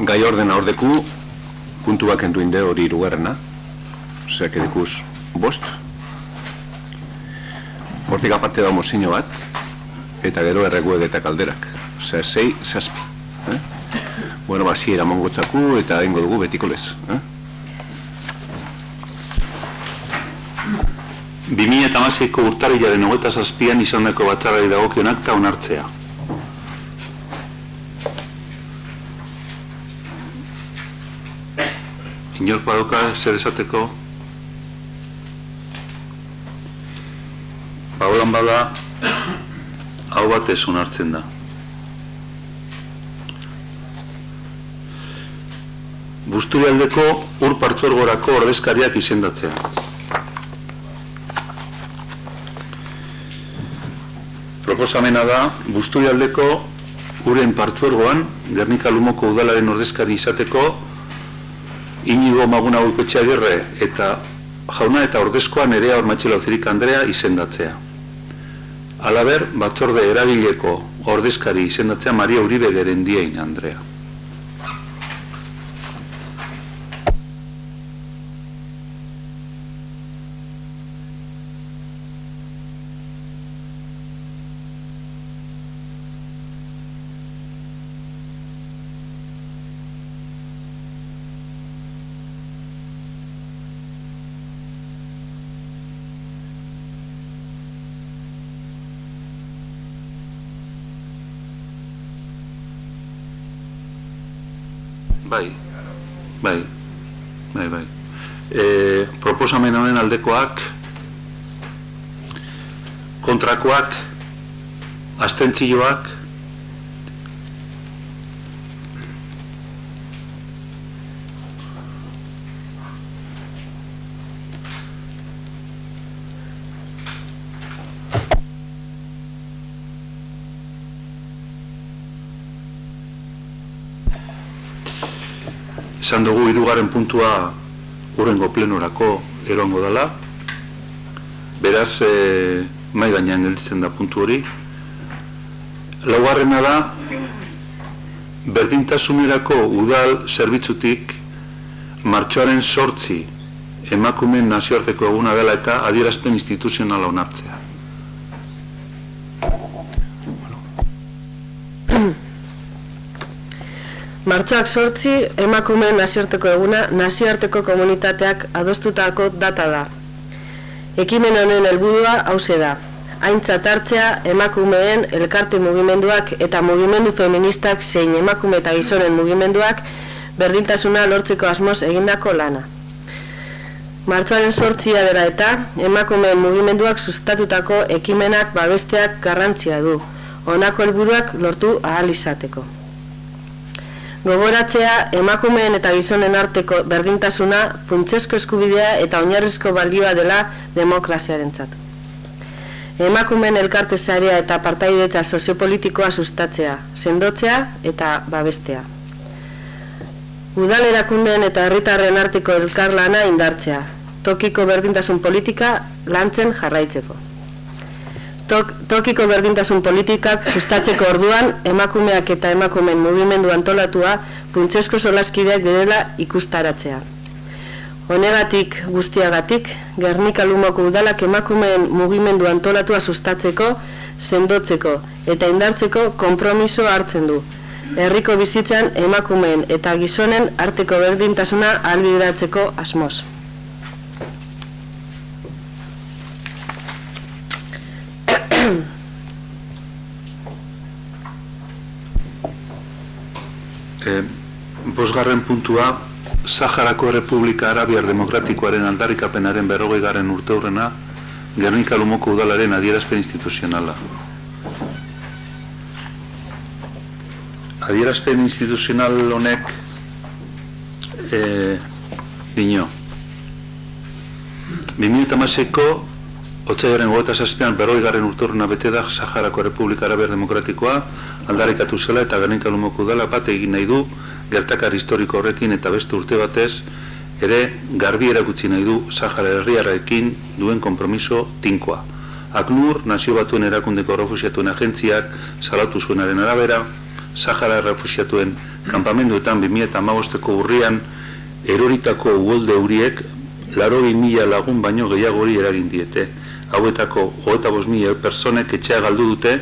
gai ordena ordeku, puntuak enduinde hori irugarrena, oseak edikuz bost. Hortik aparte da mozino bat, eta gero erreguek eta kalderak. Osea, 6, 7. Bueno, basiera mongotzaku eta ingo dugu betiko lez. 2016ko urtarrilaren 27an izandako batzarrari dagokion akta onartzea. Inork badoka zer esateko? Holan bada, hau batez onartzen da. Busturialdeko ur partzuergorako ordezkariak izendatzea. Proposamena da, Busturialdeko uren partzuergoan, Gernika Lumoko udalaren ordezkari izateko, Inigo Maguna Goikoetxeagirre eta jauna eta ordezkoa Nerea Ormatxilauzirik Andrea izendatzea. Halaber, batzorde eragileko ordezkari izendatzea Maria Uribe Gerendien Andrea. Bai. Proposamen honen aldekoak, kontrakoak, abstentzioak, esan dugu hirugarren puntua hurrengo plenorako eroango dela. Beraz, mahai gainean gelditzen da puntu hori. Laugarrena da, berdintasunerako udal zerbitzutik martxoaren 8 emakumeen nazioarteko eguna dela eta adierazpen instituzionala onartzea. Martxoak 8 emakumeen nazioarteko eguna nazioarteko komunitateak adostutako data da. Ekimen honen helburua hauxe da. Aintzat hartzea emakumeen elkarte mugimenduak eta mugimendu feministak zein emakume eta gizonen mugimenduak berdintasuna lortzeko asmoz egindako lana. Martxoaren 8 dela eta emakumeen mugimenduak sustatutako ekimenak babesteak garrantzia du, honako helburuak lortu ahal izateko. Gogoratzea emakumeen eta gizonen arteko berdintasuna funtsezko eskubidea eta oinarrizko balioa dela demokraziarentzat. Emakumeen elkarte sarea eta partaidetza soziopolitikoa sustatzea, sendotzea eta babestea. Udal erakundeen eta herritarren arteko elkarlana indartzea, tokiko berdintasun politika lantzen jarraitzeko. Tokiko berdintasun politikak sustatzeko orduan emakumeak eta emakumeen mugimendu antolatua funtsezko solaskideak direla ikustaratzea. Honegatik guztiagatik, Gernika Lumoko udalak emakumeen mugimendu antolatua sustatzeko, sendotzeko eta indartzeko konpromiso hartzen du. Herriko bizitzan emakumeen eta gizonen arteko berdintasuna ahalbideratzeko asmoz. Bosgarren puntua, Saharako Errepublika Arabiar Demokratikoaren aldarrikapenaren 40. urteurrena Gernika Lumoko udalaren adierazpen instituzionala. Adierazpen instituzional honek dio. 2016ko otsailaren 27an 40. urteurrena bete da Saharako Errepublika Arabiar Demokratikoa aldarrikatu zela eta Gernika Lumoko udala bat egin nahi du gertakari historiko horrekin eta beste urte batez ere garbi erakutsi nahi du Sahara herriarrekin duen konpromiso tinkoa. ACNUR, Nazio Batuen Erakundeko Errefuxiatuen Agentziak salatu zuenaren arabera, Sahara errefuxiatuen kanpamenduetan 2015ko urrian eroritako uholde huriek 82.000 lagun baino gehiagori eragin diete. Hauetako 25.000 pertsonek etxea galdu dute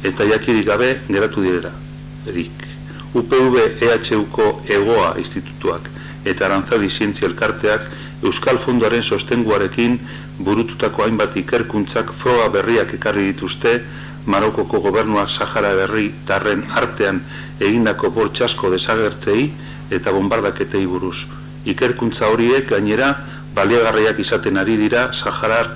eta jakirik gabe geratu direla. UPV EHUko EGOA institutuak eta Arantzadi Zientzia Elkarteak Euskal Fondoaren sostenguarekin burututako hainbat ikerkuntzak froga berriak ekarri dituzte Marokoko gobernuak Sahara herritarren artean egindako bortxasko desagertzei eta bombardaketei buruz. Ikerkuntza horiek gainera baliagarriak izaten ari dira Saharar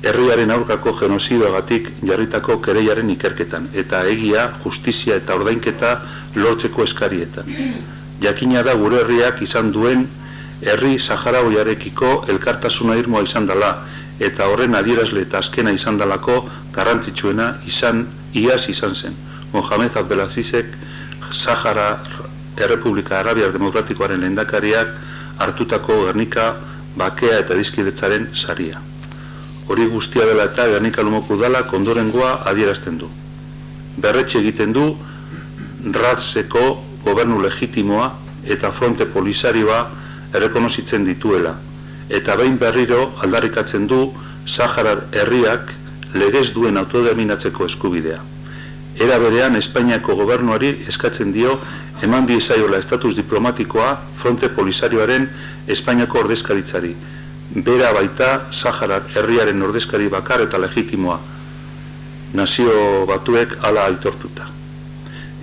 herriaren aurkako genozidioagatik jarritako kereiaren ikerketan eta egia, justizia eta ordainketa lortzeko eskarietan. Jakina da gure herriak izan duen herri Saharaoiarekiko elkartasuna irmoa izan dela eta horren adierazle eta azkena izan dalako garrantzitsuena iaz izan zen. Mohamed Abdelazizek Sahara Errepublika Arabiar Demokratikoaren lehendakariak hartutako Gernika bakea eta dizkidetzaren saria. Hori guztia dela eta Gernika Lumoko Udalak ondorengoa adierazten du. Berretxe egiten du Ratzeko gobernu legitimoa eta fronte polisarioa errekonozitzen dituela, eta behin berriro aldarrikatzen du Saharar herriak legez duen autodeterminatzeko eskubidea. Era berean Espainiako gobernuari eskatzen dio eman diezaiola estatus diplomatikoa fronte polisarioaren Espainiako ordezkaritzari. Bera baita Saharar herriaren ordezkari bakar eta legitimoa, nazio batuek hala aitortuta.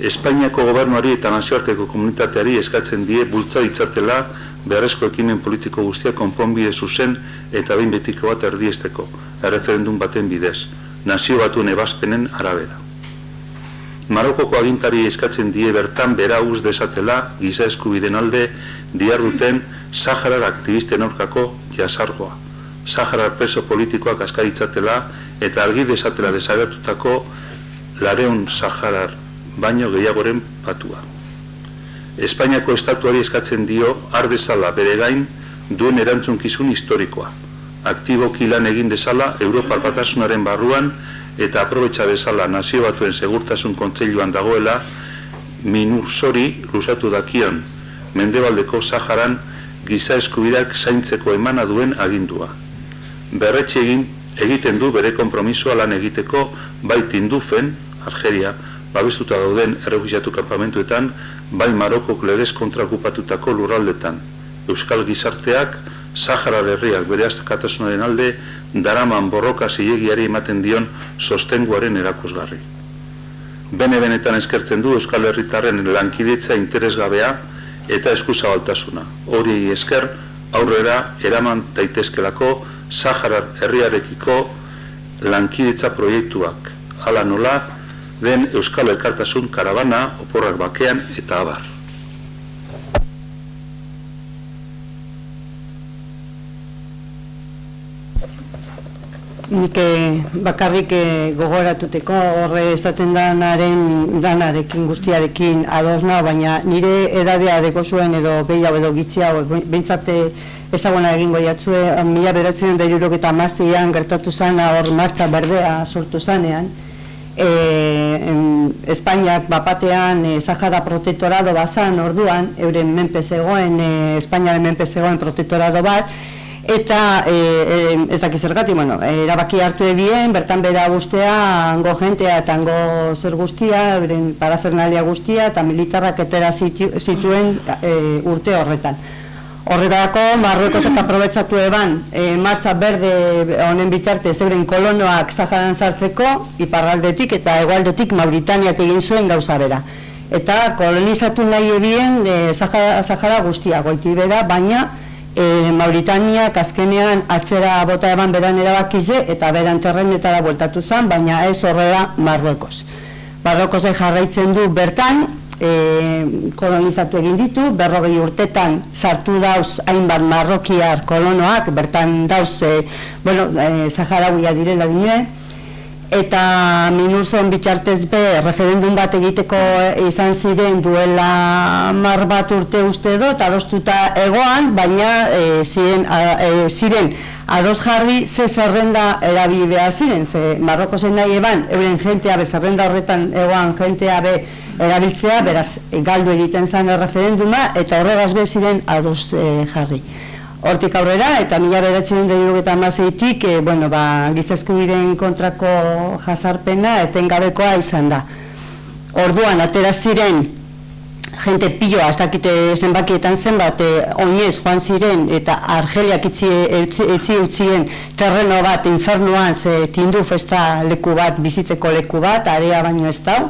Espainiako gobernuari eta nazioarteko komunitateari eskatzen die bultza ditzatela beharrezko ekimen politiko guztiak konponbide zuzen eta behin betiko bat erdiesteko, erreferendum baten bidez, nazio batuen ebazpenen arabera. Marokoko agintari eskatzen die bertan bera uz desatela giza eskubideen alde diharduten Saharar aktivisten aurkako jasargoa, Saharar preso politikoak askaritzatela eta argi desatela desagertutako 200 Saharar baino gehiagoren patua. Espainiako estatuari eskatzen dio har dezala bere gain duen erantzunkizun historikoa, aktiboki lan egin dezala Europar Batasunaren barruan eta aprobetxa dezala nazio batuen segurtasun kontseiluan dagoela Minursori luzatu dakion Mendebaldeko Saharan giza eskubideak zaintzeko emana duen agindua. Berretxe egiten du bere konpromisoa lan egiteko bai Tindufen, Algeria, babestuta dauden errefuxiatu kanpamentuetan, bai Marokok legez kontra okupatutako lurraldetan. Euskal gizarteak Saharar herriak bere askatasunaren alde daraman borroka zilegiari ematen dion sostenguaren erakusgarri. Bene-benetan eskertzen du Euskal Herritarren lankidetza interesgabea eta eskuzabaltasuna. Hori esker aurrera eraman daitezkelako Saharar herriarekiko lankidetza proiektuak. Hala nola den Euskal Elkartasun karabana, oporrak bakean eta abar. Nik bakarrik gogoratuteko horre esaten danarekin guztiarekin adosna, baina nire edadea deko zuen edo gehiago edo gitxiago, behintzate ezaguna egingo jatzue, 1976an gertatu zana hor martxa berdea sortu zanean, Espainiak bapatean Sahara protektorado bazan orduan, euren menpe zegoen, Espainiaren menpe zegoen protektorado bat, eta ez dakiz zergatik, erabaki hartu ebien, bertan bera guztia, hango jentea eta hango zer guztia, euren parafernalia guztia, eta militarrak etera zituen urte horretan. Horretarako, Marruekos eta aprobetsatu eban, martxa berde honen bitartez euren kolonoak Saharan sartzeko, iparraldetik eta hegoaldetik Mauritaniak egin zuen gauza bera. Eta kolonizatu nahi ebien Sahara guztia, goiti bera, baina Mauritaniak azkenean atzera bota eban beran erabakize eta beran terrenetara bueltatu zen, baina ez horrela Marruekos. Marruekosek jarraitzen du bertan, kolonizatu egin ditu, 40 urtetan sartu dauz hainbat marrokiar kolonoak, bertan dauz, Saharauia direla dine, eta Minurzon bitartez be referendum bat egiteko izan ziren duela 10 bat urte uste dut, adostuta egoan, baina ziren ados jarri ze zerrenda erabili behar ziren, ze Marrokosen nahi eban, euren jentea be zerrenda horretan egoan jentea be erabiltzea, beraz, galdu egiten zen erreferenduma, eta horregaz beziren ados jarri. Hortik aurrera, eta 1976-tik, giza eskubideen kontrako jazarpena etengabekoa izan da. Orduan, atera ziren, jente piloa, ez dakite zenbakietan zenbat, oinez joan ziren, eta Argeliak etzi utzien terreno bat, infernuan, tindu festa leku bat, bizitzeko leku bat, area baino ez dau,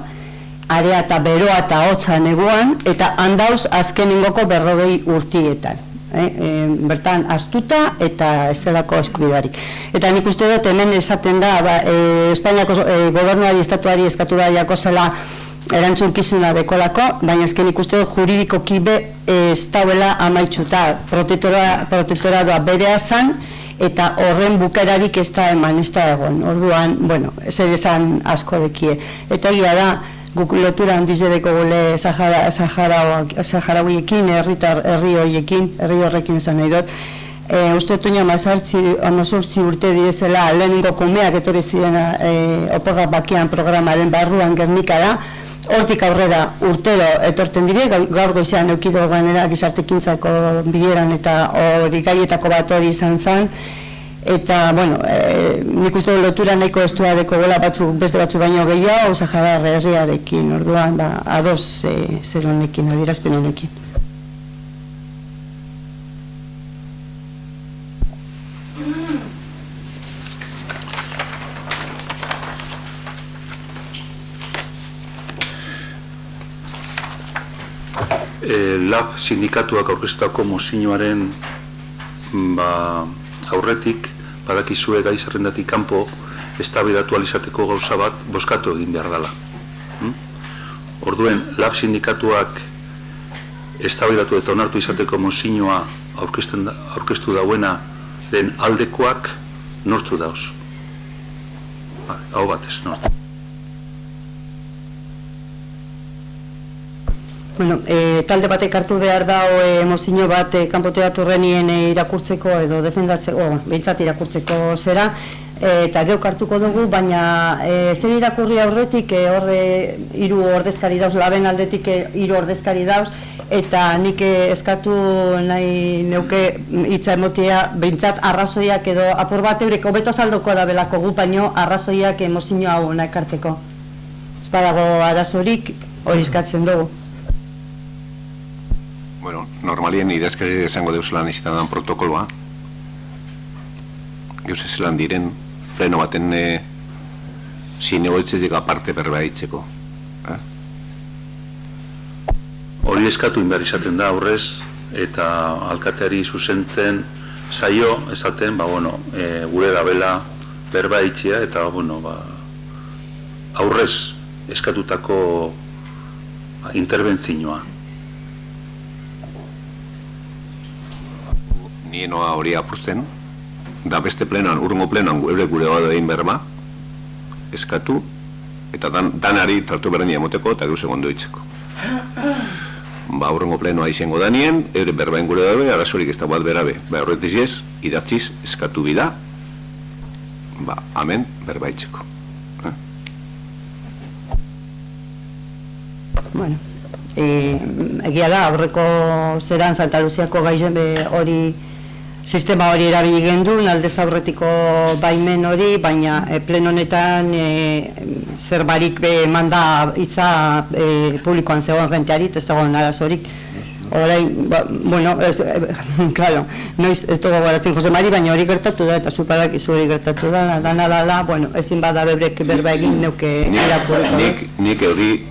area eta beroa eta hotza neguan, eta handauz azkenengoko 40 urtietan. Bertan astuta eta ez zelako eskubidarik. Eta nik uste dut hemen esaten da, Espainiako gobernuari, estatuari eskatu baiako zela erantzunkizuna dekolako, baina ezken ikuste dut juridikoki ez dauela amaitxuta, protektoradoa berea zan, eta horren bukerarik ez da eman, ez da egon. Orduan, zer esan asko dekie. Eta egia da, guk lotura handiz edeko gule Saharauiekin, herri horrekin esan nahi dut. Uste tuina 18 urte direzela lehenengo kumeak etorri ziren oporrak bakian programaren barruan Gernikara. Hortik aurrera urtero etorten dire, gaur goizean eukido ganera gizartekintzako bileran eta hori gaietako bat hori izan zen. Eta, nik uste lotura nahiko estua deko gola beste batzu baino gehiago, Saharar herriarekin, orduan, ados zer honekin, adierazpen honekin. LAB sindikatuak aurkeztutako mozioaren aurretik, badakizue gai zerrendatik kanpo eztabaidatu ahal izateko gauza bat bozkatu egin behar dela. Orduen, LAB sindikatuak eztabaidatu eta onartu izateko mozioa aurkeztu dauena den aldekoak nortzu dauz. Hau batez, nortzu. Talde batek hartu behar da mozio bat kanpoteaturrenien irakurtzeko edo defendatzeko, behintzat irakurtzeko zera, eta geuk hartuko dugu, baina zer irakurri aurretik horre 3 ordezkari dauz, laben aldetik 3 ordezkari dauz, eta nik eskatu nahi neuke hitza emotea, behintzat arrazoiak edo apur bat eurek hobeto azaldoko da belako gu, baino arrazoiak mozio hau nakarteko. Ez badago arazorik hori eskatzen dugu. Normalien idazkari esango deuslan izan dan protokoloa. Geuz ezelan diren, pleno baten zinegoitzetik aparte berbaitzeko. Hori eskatu inbehar izaten da aurrez, eta alkateari zuzentzen zaio esaten, gure gabela berbaitzea, eta aurrez eskatutako interbentzioa. Nienoa hori apurtzen, da beste plenoan, urrengo plenoan gure bat egin berba, eskatu, eta danari tratu berdina emoteko eta geuz egon doitzeko. Urrengo plenoa izango danien, eure berbaen gure dabe, arazorik ez da bat berabe. Horretiz ez, idatziz, eskatu bida, amen berbaitzeko. Egia da, aurreko zeran Santa Luziako gaizen hori sistema hori erabili gendun, aldez aurretiko baimen hori, baina pleno honetan zerbarik manda hitza publikoan zegoen jenteari, ez dagoen arazorik. Orain, claro, noiz ez dugu garatzen Jose Mari, baina hori gertatu da, eta zupadak izu hori gertatu da, dana, ezin bada bebrek berba egin neuke irakurriko. Nik hori,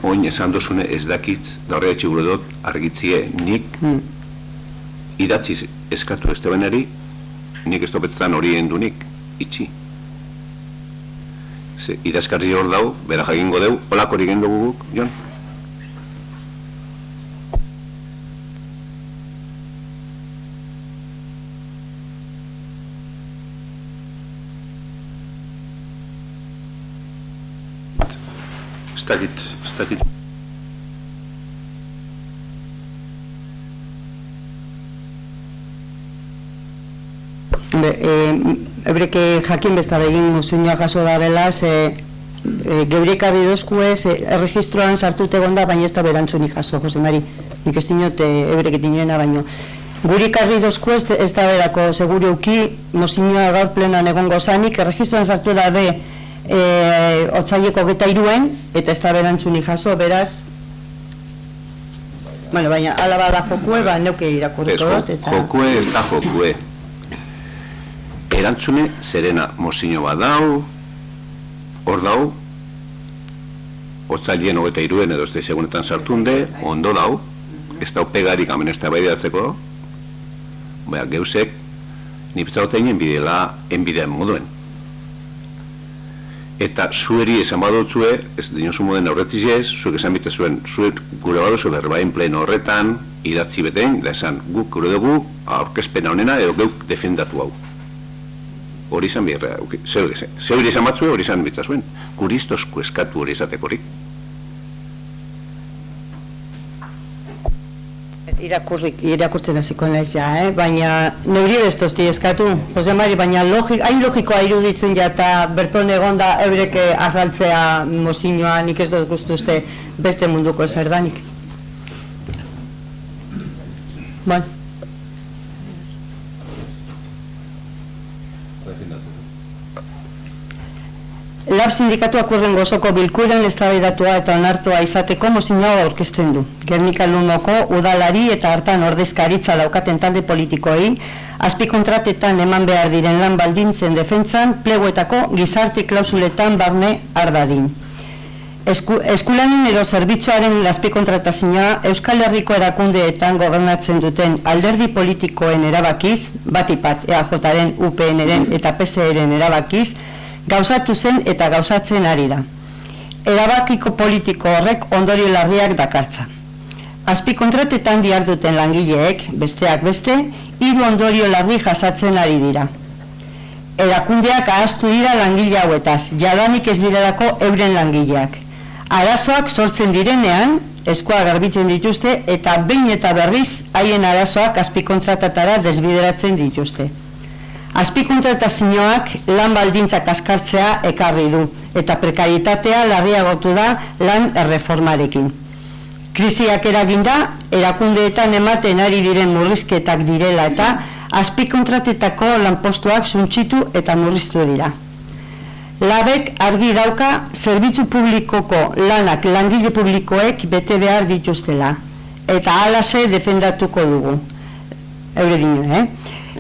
oin esan dozune ez dakitz, da horre etxigure dut, argitzie, nik idatziz eskatu estebenari, nik ez topetzen hori endunik, itxi. Idazkarri hor dau, bera jagingo deu, holak hori gendu guguk, Jon? Ez dakit. Eureke jakin besta begin mozioa jaso da bela, geure ekarri dozku ez, erregistroan sartute egonda, baina ez da berantzunik jaso, Jose Mari, nik ez dinot eurek etinoena baino. Guri ekarri dozku ez da berako, seguru uki, mozinoa gaur plenoan egongo zanik, erregistroan sartu da be, otsaileko 23 eta ez da berantzunik jaso, beraz, bueno, baina, ala bada jokue, neuke irakurriko dut, eta... Jokue ez da jokue. Erantzune, zerena mozino bat dau, hor dau, otsailien 23 edo ez segunetan sartunde, ondo dau, ez dau pegarik amen ez da baidatzeko, baina geusek, nipetzagotein enbidean moduen. Eta zueri esan badotzue, ez dinosu moden horretiz ez, zuek esan bitzazuen, zuek gure badozu berbain pleno horretan, idatzi betein, da esan guk gure dugu, aurkezpena honena edo geuk defendatu hau. Hori izan behar, zeu izan batzue hori izan bitzazuen, guri iztozko eskatu hori izatekorik. Irakurtzen hasiko naiz ja, baina neuri bestozti eskatu, Jose Mari, baina hain logikoa iruditzen ja eta berton egonda eurek azaltzea mozinoa, nik ez dut guztuzte beste munduko zerdanik. Bueno. Lab sindikatuak urrengo osoko bilkuran eztabaidatua eta onartua izateko mozinoa aurkezten du. Gernika Lumoko udalari eta hartan ordezkaritza daukaten talde politikoei azpikontratetan eman behar diren lan baldintzen defentsan pleguetako gizarte klausuletan barne ardadin. Eskulanen edo zerbitzuaren azpikontratazioa Euskal Herriko erakundeetan gobernatzen duten alderdi politikoen erabakiz, batipat EAJaren, UPNren eta PSEren erabakiz, gauzatu zen eta gauzatzen ari da. Erabakiko politiko horrek ondorio larriak dakartza. Azpikontratetan diharduten langileek, besteak beste, 3 ondorio larri jasatzen ari dira. Erakundeak ahaztu dira langile hauetaz, jadanik ez direlako euren langileak. Arazoak sortzen direnean, eskua garbitzen dituzte eta behin eta berriz haien arazoak azpikontratatara desbideratzen dituzte. Azpikontratazioak lan baldintzak askartzea ekarri du, eta prekaritatea larriagotu da lan erreformarekin. Krisiak eraginda, erakundeetan ematen ari diren murrizketak direla eta azpikontratetako lanpostuak suntsitu eta murriztu dira. Labek argi dauka zerbitzu publikoko lanak langile publikoek bete behar dituztela, eta halase defendatuko dugu. Eure dino,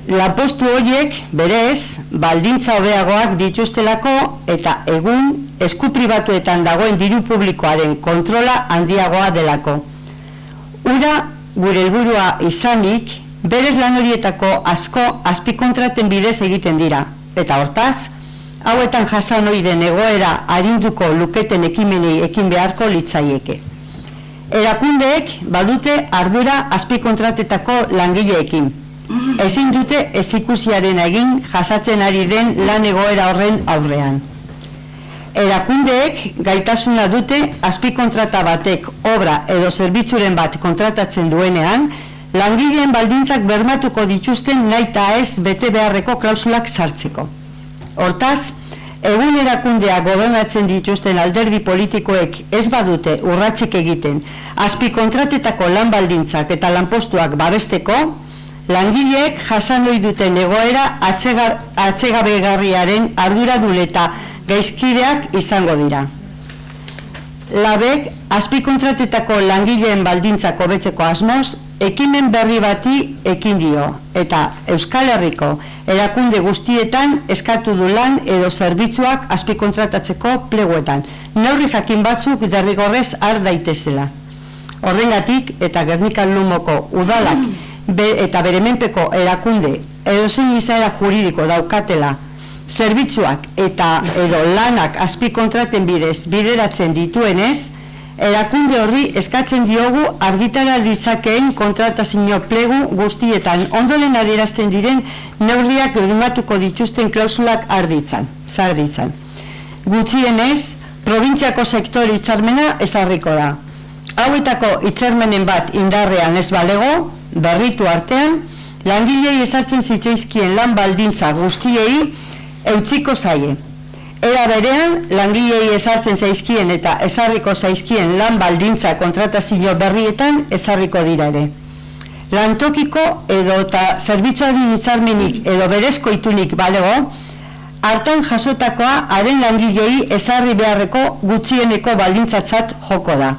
Lanpostu horiek, berez, baldintza hobeagoak dituztelako eta egun esku pribatuetan dagoen diru publikoaren kontrola handiagoa delako. Ura gure helburua izanik, berez lan horietako asko azpikontraten bidez egiten dira. Eta hortaz, hauetan jasan ohi den egoera arinduko luketen ekimenei ekin beharko litzaieke. Erakundeek badute ardura azpikontratetako langileekin. Ezin dute ezikusiaren egin jasatzen ari den lan egoera horren aurrean. Erakundeek gaitasuna dute azpikontrata batek obra edo zerbitzuren bat kontratatzen duenean, langileen baldintzak bermatuko dituzten nahita ez bete beharreko klausulak sartzeko. Hortaz, egun erakundea gobernatzen dituzten alderdi politikoek ez badute urratsik egiten azpikontratetako lan baldintzak eta lanpostuak babesteko, langileek jasan ohi duten egoera atsegabegarriaren arduradun eta gaizkideak izango dira. Labek azpikontratetako langileen baldintzak hobetzeko asmoz, ekimen berri bati ekin dio, eta Euskal Herriko erakunde guztietan eskatu du lan edo zerbitzuak azpikontratatzeko pleguetan, neurri jakin batzuk derrigorrez har daitezela. Horrengatik eta Gernika Lumoko udalak eta bere menpeko erakunde edozein izaera juridiko daukatela zerbitzuak eta edo lanak azpikontraten bidez bideratzen dituenez, erakunde horri eskatzen diogu argitara ditzakeen kontratazio plegu guztietan ondoren adierazten diren neurriak bermatuko dituzten klausulak sar ditzan. Gutxienez, probintziako sektore hitzarmena ezarriko da. Hauetako hitzarmenen bat indarrean ez balego, berritu artean, langilei ezartzen zitzaizkien lan baldintza guztiei eutsiko zaie. Era berean, langilei ezartzen zaizkien eta ezarriko zaizkien lan baldintza kontratazio berrietan ezarriko dira ere. Lantokiko edo eta zerbitzuaren hitzarmenik edo berezko itunik balego, hartan jasotakoa haren langilei ezarri beharreko gutxieneko baldintzatzat joko da.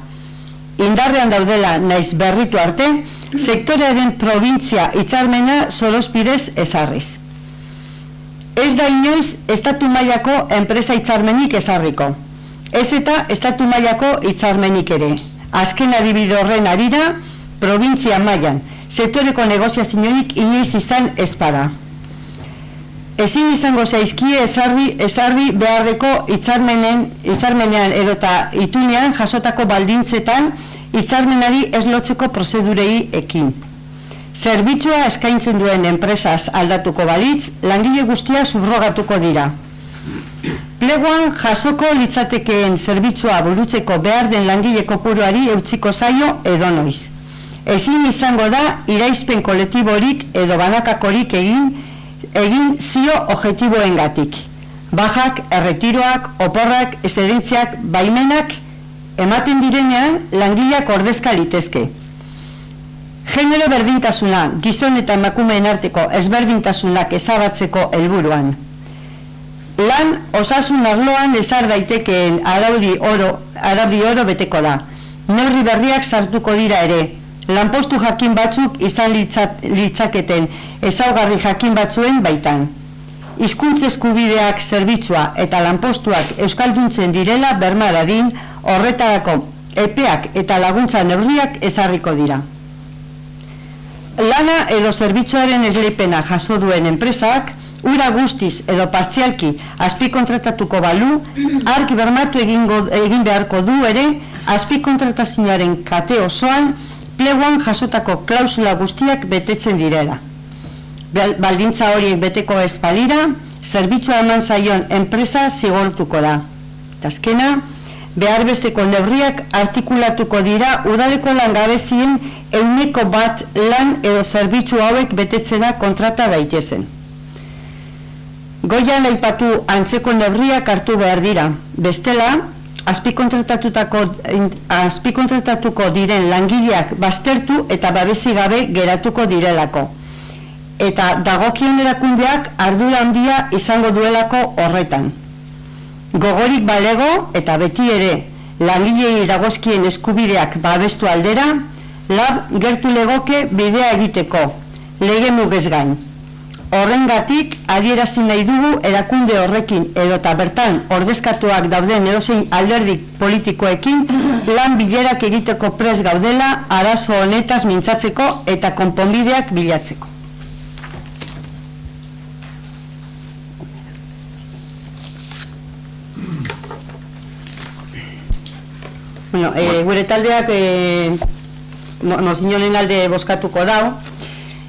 Indarrean daudela naiz berritu arte, sektorearen probintzia hitzarmena sorospidez ezarriz. Ez da inoiz estatu mailako enpresa hitzarmenik ezarriko. Ez eta estatu mailako hitzarmenik ere. Azken adibide horren harira, probintzia mailan, sektoreko negoziaziorik inoiz izan ezpada. Ezin izango zaizkie ezarri beharreko hitzarmenean edota itunean jasotako baldintzetan hitzarmenari ez lotzeko prozedurei ekin. Zerbitzua eskaintzen duen enpresaz aldatuko balitz, langile guztia subrogatuko dira. Pleguan jasoko litzatekeen zerbitzua burutzeko behar den langile kopuruari eutsiko zaio edonoiz. Ezin izango da iraizpen kolektiborik edo banakakorik egin zio objektiboengatik. Bajak, erretiroak, oporrak, eszedentziak, baimenak ematen direnean langileak ordezka litezke. Genero berdintasuna, gizon eta emakumeen arteko ezberdintasunak ezabatzeko helburuan. Lan osasun arloan ezar daitekeen araudi oro beteko da. Neurri berriak sartuko dira ere. Lanpostu jakin batzuk izan litzaketen ezaugarri jakin batzuen baitan. Hizkuntza eskubideak, zerbitzua eta lanpostuak euskalduntzen direla berma dadin, horretarako epeak eta laguntza neurriak ezarriko dira. Lana edo zerbitzuaren esleipena jaso duen enpresak, ura guztiz edo partzialki azpikontratatuko balu, ark bermatu egin beharko du ere, azpikontratazioaren kate osoan, pleguan jasotako klausula guztiak betetzen direla. Baldintza horiek beteko ez balira, zerbitzua eman zaion enpresa zigortuko da. Eta azkena, behar besteko neurriak artikulatuko dira udaleko langabezien 1% lan edo zerbitzu hauek betetzera kontrata daitezen. Goian aipatu antzeko neurriak hartu behar dira. Bestela, azpikontratatuko diren langileak baztertu eta babesi gabe geratuko direlako. Eta dagokion erakundeak ardura handia izango duelako horretan. Gogorik balego eta beti ere langilei dagozkien eskubideak babestu aldera, lab gertu legoke bidea egiteko, lege mugez gain. Horrengatik adierazi nahi dugu erakunde horrekin edota bertan ordezkatuak dauden edozein alderdi politikoekin lan bilerak egiteko prest gaudela arazo honetaz mintzatzeko eta konponbideak bilatzeko. Bueno, gure taldeak mozinonen alde bozkatuko dau.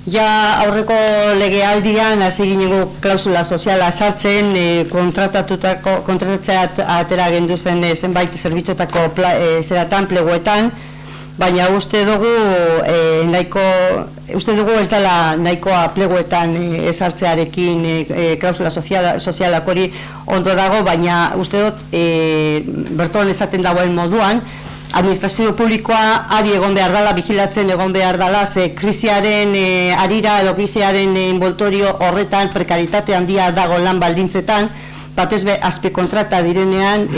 Ja aurreko legealdian hasi ginegu klausula soziala sartzen, kontratatzea atera genduzen zenbait zerbitzotako zeratan pleguetan, baina uste dugu ez dela nahikoa pleguetan esartzearekin klausula sozialak hori ondo dago, baina uste dut berton esaten dagoen moduan, administrazio publikoa ari egon behar dela, bigilatzen egon behar dela, ze krisiaren arira edo krisiaren involtorio horretan prekaritate handia dago lan baldintzetan, batez be azpikontrata direnean,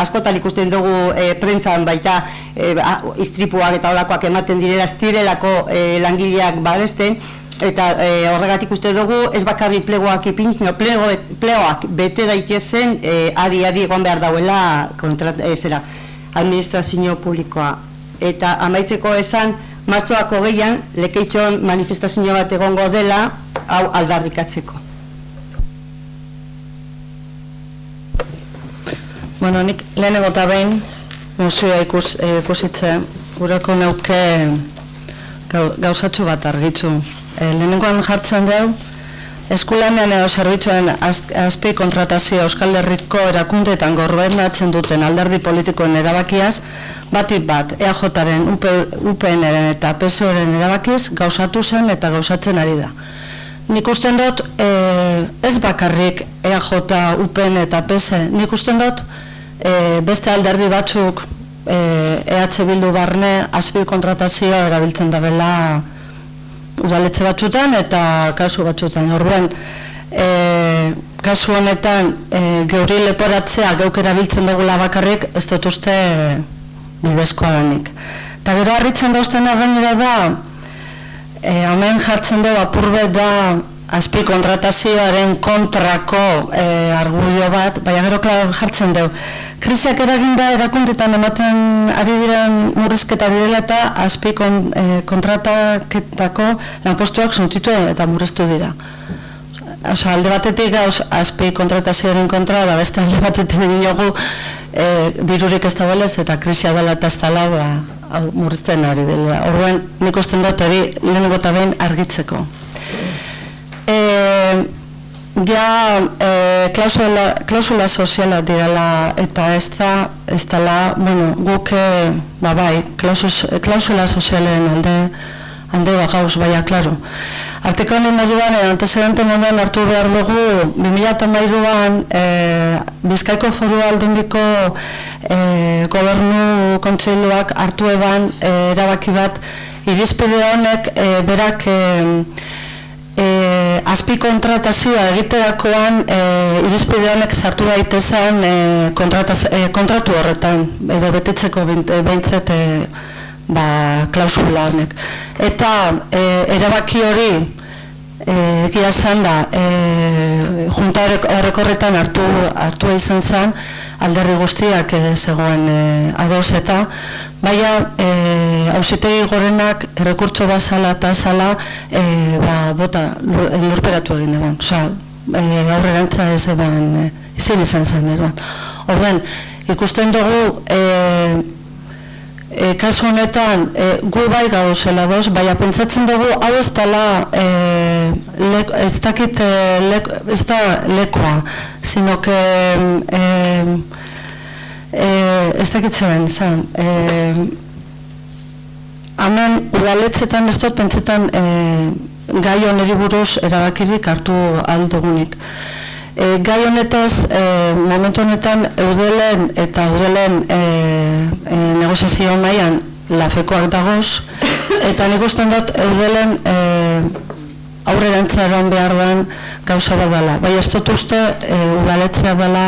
askotan ikusten dugu prentzan baita istripuak eta olakoak ematen direla, ez direlako langileak babesten, eta horregatik uste dugu ez bakarri plegoak ipin, plegoak bete daitezen adi egon behar dauela administrazio publikoa. Eta amaitzeko esan, martxoak 20an Lekeitxon manifestazio bat egongo dela, hau aldarrikatzeko. Bueno, nik lehenengo eta behin mozioa ikusitzen, gureko neuke gauzatxo bat argitzu. Lehenengoan jartzen dugu, eskulanean edo zerbitzuen azpi kontratazio Euskal Herriko erakundeetan gobernatzen duten alderdi politikoen erabakiaz, batik bat EAJaren, UPNren eta PSOEren erabakiz gauzatu zen eta gauzatzen ari da. nik usten dut ez bakarrik EAJ, UPN eta PS, nik usten dut beste alderdi batzuk EH Bildu barne azpi kontratazioa erabiltzen dabela udaletxe batzutan eta kasu batzutan. Orduan, kasu honetan geuri leporatzea geuk erabiltzen dugula bakarrik ez dut uste bidezkoa danik. Eta gero harritzen dauztena gainera da, hemen jartzen du apurbe da azpi kontratazioaren kontrako argudio bat, baina gero jartzen du. Krisiak eraginda erakundetan ematen ari diren murrizketa direla eta azpi kontrataketako lanpostuak suntitu eta murriztu dira. Alde batetik azpi kontratazioaren kontra, da beste alde batetik dinogu dirurik ez dagoelez eta krisia dela eta ez dela murrizten ari dela. Orduan nik usten dut hori lehenengo eta behin argitzeko. Klausula soziala direla eta ez dela, guk klausula sozialen alde gauz, baina, klaro. Arteko honen moduan, antecedente moduan hartu behar dugu, 2013an Bizkaiko Foru Aldundiko gobernu kontseiluak hartu eban erabaki bat, irizpide honek berak azpi kontratazioa egiterakoan irizpide honek sartu daitezen kontratu horretan, edo betetzeko behintzet klausula honek. Eta erabaki hori egia zan da junta horrekorretan hartua izan zen, alderdi guztiak zegoen ados eta baina auzitegi gorenak errekurtso bazala eta zala lurperatu egin eban. Aurrerantza ez eban izin izan zen eban. Orduan, ikusten dugu kasu honetan gu bai gauzela doz, baina pentsatzen dugu hau ez dela ez da lekoa, sino que ez dakitzen zan. Hemen udaletxetan ez dut pentsetan gai honeri buruz erabakirik hartu aldugunik. Gai honetaz, momentu honetan eudelen eta eudelen negoziazio mailan lafekoak dagoz, eta nik usten dut eudelen aurrerantza eran behar den gauza bat dela. Baina ez dut uste udaletxea dela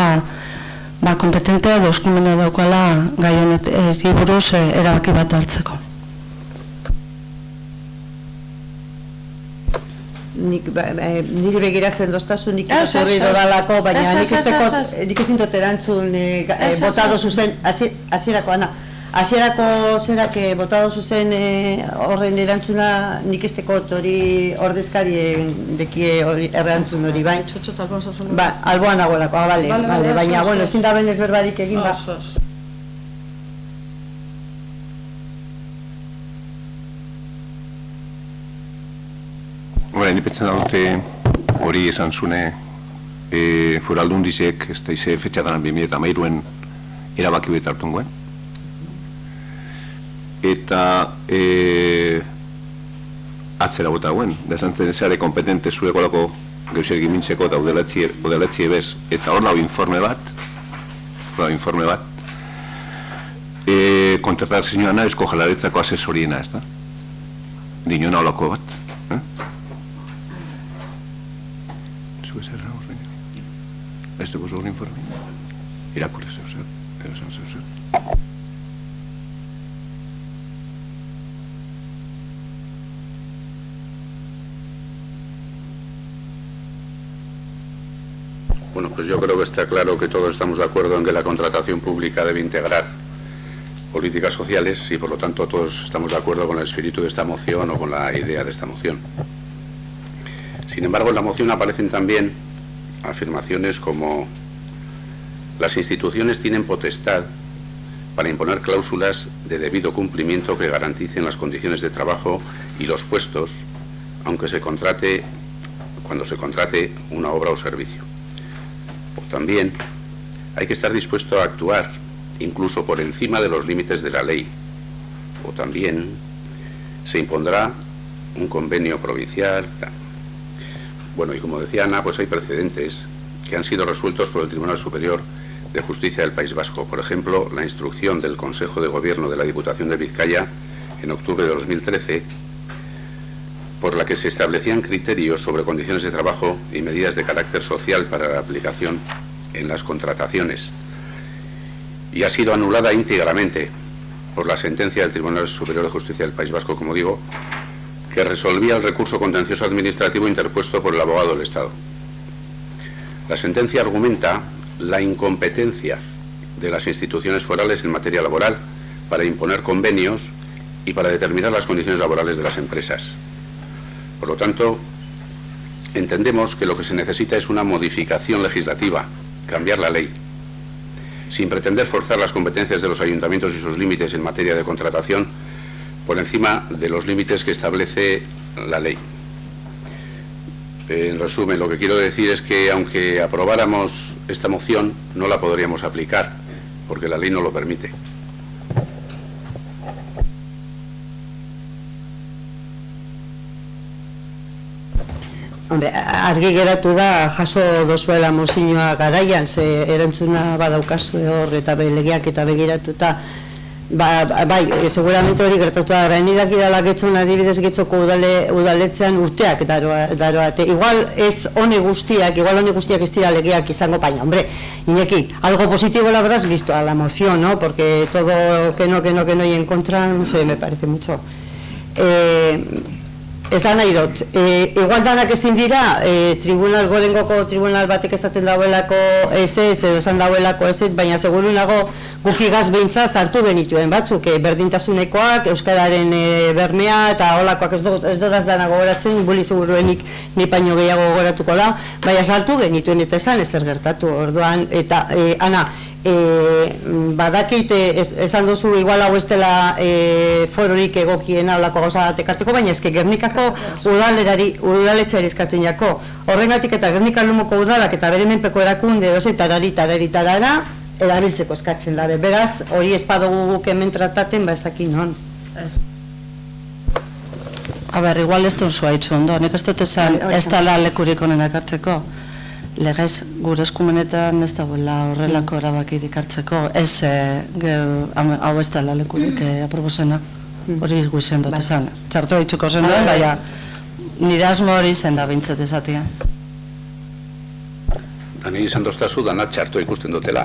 kompetentea edo eskumena daukala gai honetari buruz erabaki bat hartzeko. Nik begiratzen doztazu, nik ikusturri dodalako, baina nik ez dut erantzun botado zuzen, hasierako zerak botado zuzen horren erantzuna nik ez tekot hori ordezkari dekie erantzun hori, bai? Alboan nagoelako, baina, ezin da benez berbarik egin ba. Ni pentsen dute hori esan zune Foru Aldundizek ez da ize fetxatan 2013an erabaki bet hartu nguen. Eta atzera bota guen, da esan zen zare kompetente zuekolako gauzer gimintzeko eta udaletzi ebez, eta hor lau informe bat, kontratazioana Eusko Jaurlaritzako asesoriena, ez da? Dinona holako bat. Ez dugu zuen informe. Irakurri zeu. Bueno, pues yo creo que está claro que todos estamos de acuerdo en que la contratación pública debe integrar políticas sociales y por lo tanto todos estamos de acuerdo con el espíritu de esta moción o con la idea de esta moción. Sin embargo, en la moción aparecen también afirmaciones como las instituciones tienen potestad para imponer cláusulas de debido cumplimiento que garanticen las condiciones de trabajo y los puestos, aunque cuando se contrate una obra o servicio. O también hay que estar dispuesto a actuar incluso por encima de los límites de la ley. O también se impondrá un convenio provincial. Bueno, y como decía Ana, pues hay precedentes que han sido resueltos por el Tribunal Superior de Justicia del País Vasco. Por ejemplo, la instrucción del Consejo de Gobierno de la Diputación de Vizcaya en octubre de 2013, por la que se establecían criterios sobre condiciones de trabajo y medidas de carácter social para la aplicación en las contrataciones, y ha sido anulada íntegramente por la sentencia del Tribunal Superior de Justicia del País Vasco, como digo, que resolvía el recurso contencioso administrativo interpuesto por el abogado del Estado. La sentencia argumenta la incompetencia de las instituciones forales en materia laboral para imponer convenios y para determinar las condiciones laborales de las empresas. Por lo tanto, entendemos que lo que se necesita es una modificación legislativa, cambiar la ley, sin pretender forzar las competencias de los ayuntamientos y sus límites en materia de contratación por encima de los límites que establece la ley. En resumen, lo que quiero decir es que aunque aprobáramos esta moción, no la podríamos aplicar, porque la ley no lo permite. Hombre, argi geratu da jaso dozuela mozioa garaian, ze erantzuna badaukazu hor eta legeak eta begiratuta, bai, seguramente hori gertatu da, gainidak idala getxon adibidez getxoko udaletzean urteak daroate. Igual ez hone guztiak ez dira legeak izango, baina, hombre, Iñaki, algo positivo la verdad es visto a la moción, ¿no? Porque todo que no y en contra, no sé, me parece mucho. Esan nahi dut, igual danak ezin dira, gorengoko tribunal batek esaten dauelako ez edo esan dauelako ez, baina seguru nago gukigaz behintza sartu genituen batzuk, berdintasunekoak, euskararen bermea eta holakoak ez dodaz dana gogoratzen, buli seguruenik ni paino gehiago gogoratuko da, baina sartu genituen eta esan ezer gertatu, orduan, eta Ana, badakit esan duzu igual hau ez dela fororik egokiena olako gauza tekarteko, baina eske Gernikako udaletzeari eskatzen jako. Horrengatik eta Gernika Lumoko udalak eta bere menpeko erakunde doze tarara erabiltzeko eskatzen dabe. Beraz, hori espadugu guk hemen trataten, ez dakit non. A ber, igual ez duzu haitzu ondo, nik ez dut esan ez dela lekurik honenak hartzeko. Legez, gure eskumenetan ez dagoela horrelako erabakirik hartzeko, ez hau ez dela lekurik aprobosena, hori guizen dut esan. Txartu haitzuko zen duen, baina nire asmo hori zen da bintzat esatia. Dani izan doztazu, dana txartu ikusten dutela.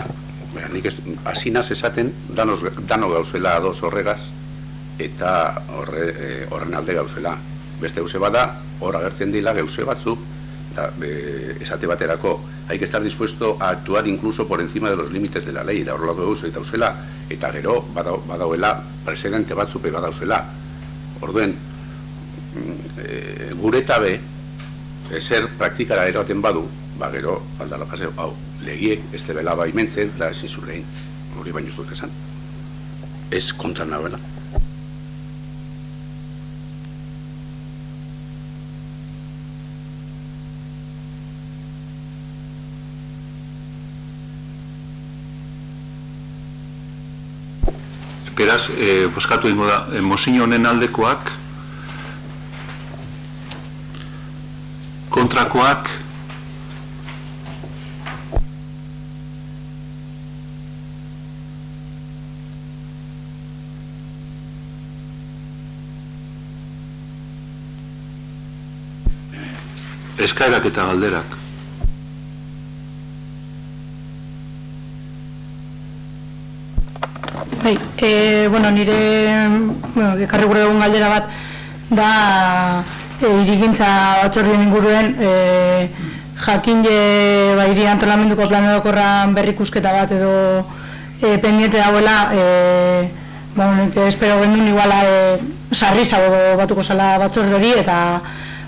Nik asinaz esaten, dano gauzela ados horregaz, eta horren alde gauzela. Beste gauze bada, hor agertzen dila gauze batzuk, esate baterako, hay que estar dispuesto a actuar incluso por encima de los límites de la ley, da horrelako gauza eta dauzela, eta gero badauela presidente batzupe badauzela. Orduen, gure tabe, ezer praktikara eroaten badu, gero, aldala paseo, hau, legiek ez debela baimentzen, da ezin zurein, hori baino ez dut esan. Ez kontra nagoela. Beraz, boskatu ingo da, mozio honen aldekoak, kontrakoak, eskaerak eta galderak. Bai, nire ekarri gure egun galdera bat da hirigintza batzordien inguruen jakin hiri antolamenduko plan orokorran berrikusketa bat edo pendiente dagoela, espero gendun iguala sarrizago batuko zala batzorde hori eta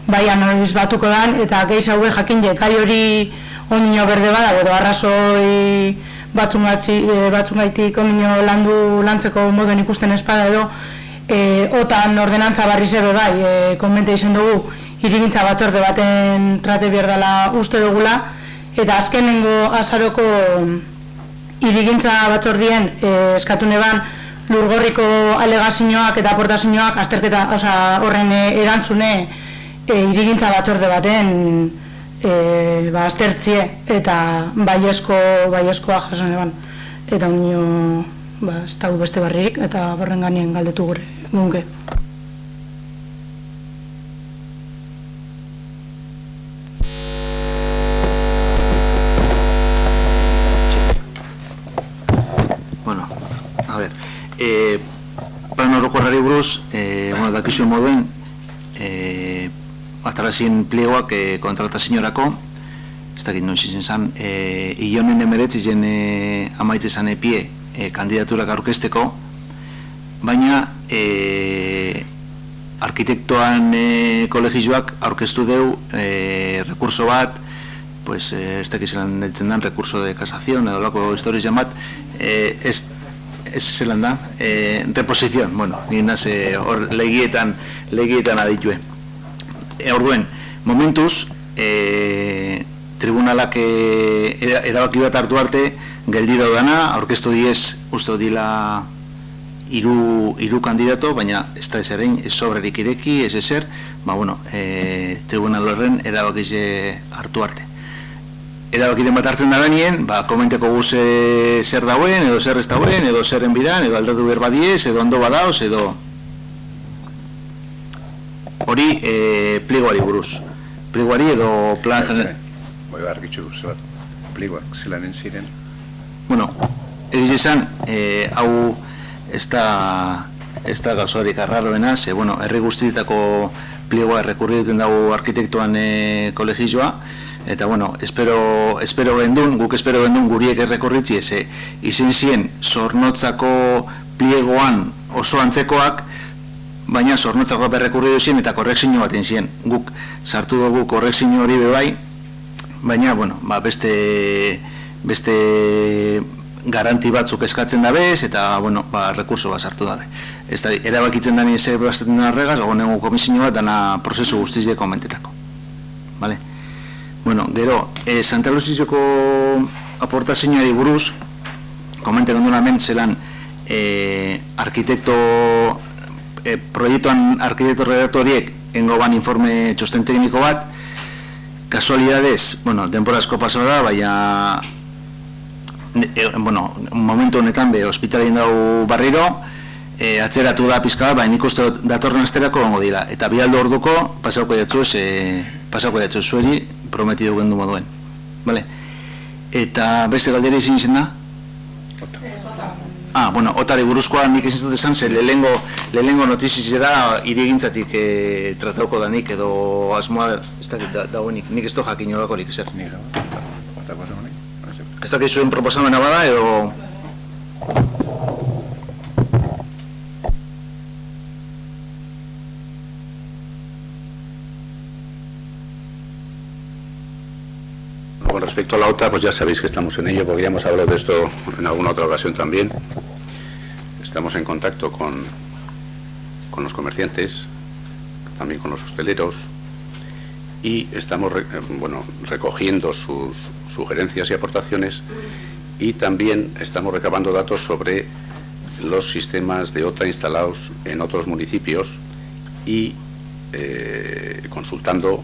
bai analiz batuko dan eta gehiz haue jakin gai hori ondino berde bada edo arrazoi batzungaitik ondino lantzeko moduen ikusten espada edo otan ordenantza barri zebe bai konbente izen dugu hirigintza batzorde baten trate berdala uste dugula eta azkenengo azaroko hirigintza batzordien eskatu neban lurgorriko alegazioak eta aportazioak azterketa horren erantzune hirigintza batzorde baten aztertzie eta baiezkoa jasan eban. Eta unio, ez dago beste barririk, eta barren ganien galdetu gure gunke. Bueno, a ver, plan orokorrari buruz, dakizu moduen, atarazien pliegoak kontrataziorako, ez dakit noiz izan zen, ionen emeretz izan amaitze zan epie kandidaturak aurkezteko, baina arkitektoan kolegioak aurkeztu deu rekurso bat, pues ez dakit zelan ditzen den, recurso de casación edo lako historiz jamat, ez zelan da, reposizion, bueno, ninaz hor legietan aditue. Orduen, momentuz, tribunalak erabaki bat hartu arte, geldi daudana, aurkeztu diez, uste dila hiru kandidato, baina ez da ezerein, ez sobrerik ireki, ez ezer, tribunal horren erabakize hartu arte. Erabakiren bat hartzen da ganien, komenteko guz zer dauen, edo zer ez dauen, edo zerren bidan, edo aldatu behar badiez, edo ondo badaoz, edo... Hori, pliegoari buruz. Pliegoari edo plan... Boi bargitxu, zebat, pliegoak zelanen ziren. Bueno, egiz esan, hau ez da gauzorik arraroena, ze, herri guztietako pliegoa errekurri duten dago arkitektoan kolegioa, eta, guk espero gendun guriek errekorritzi, izen ziren Zornotzako pliegoan oso antzekoak, baina Zornotzako berrekurri duzien eta korrekzio bat zien. Guk sartu dugu korrekzio hori bebai, baina, beste garanti batzuk eskatzen dabez, eta, rekurso bat sartu dabe. Erabakitzen dani ezer bastatzen den arregaz, nengo komisio bat dana prozesu guztizie komentetako. Vale? Gero, Santa Luzioko aportazioari buruz, komenten ondun hemen zelan proiektuan arkitekto redaktoriek engo ban informe txosten tekniko bat, kasualidadez, denporazko paso da, baina momentu honetan ospitalien dago barriro, atzeratu da pizka bat, baina nik uste datorren asterako gongo dira, eta bialdo orduko pasauko jatzu zueri prometidu gendu moduen. Eta beste galdera izin zen da? Otari buruzkoa nik ezin dut esan, ze lehenengo notiziz da irigintzatik tratauko danik edo asmoa ez dakit dagoenik, nik ez do jakin olakorik ezer. Ez dakit zuen proposamena bada edo... Con respecto a la OTA, pues ya sabéis que estamos en ello, porque ya hemos hablado de esto en alguna otra ocasión también. Estamos en contacto con los comerciantes, también con los hosteleros, y estamos recogiendo sus sugerencias y aportaciones, y también estamos recabando datos sobre los sistemas de OTA instalados en otros municipios y consultando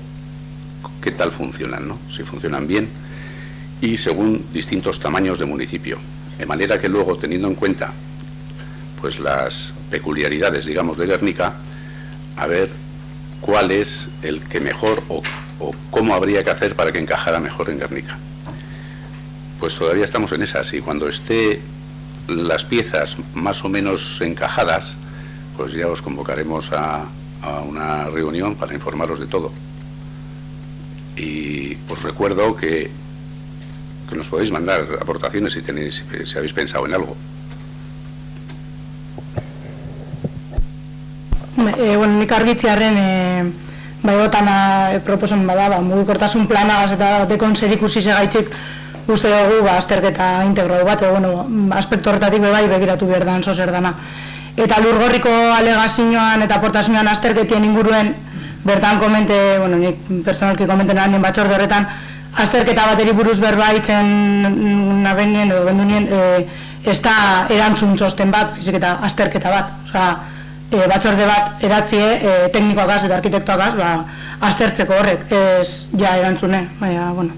qué tal funcionan, ¿no? Si funcionan bien y según distintos tamaños de municipio, de manera que luego, teniendo en cuenta pues las peculiaridades, digamos, de Guernica, a ver cuál es el que mejor o cómo habría que hacer para que encajara mejor en Guernica. Pues todavía estamos en esas, y cuando esté las piezas más o menos encajadas, pues ya os convocaremos a una reunión para informaros de todo. Y os recuerdo que nos podéis mandar aportaciones si habéis pensado en algo. Nik argitzearen baiotana proposen bada, mugikortasun planagaz eta batekon zerikusi segaitzik uste dugu azterketa integral bat, aspektu horretatik bebai begiratu behar dan zozer dana. Eta Lurgorriko alegazioan eta aportazioan azterketien inguruen bertan komente, nik personalki komenten nien batzorde horretan, azterketa bateri buruz berbaitzen nabenien edo gendunien ez da erantzun txosten bat, fizik eta azterketa bat. Batzorde bat eratzie teknikoagaz eta arkitektoagaz aztertzeko horrek, ez ja erantzune, baina, bueno.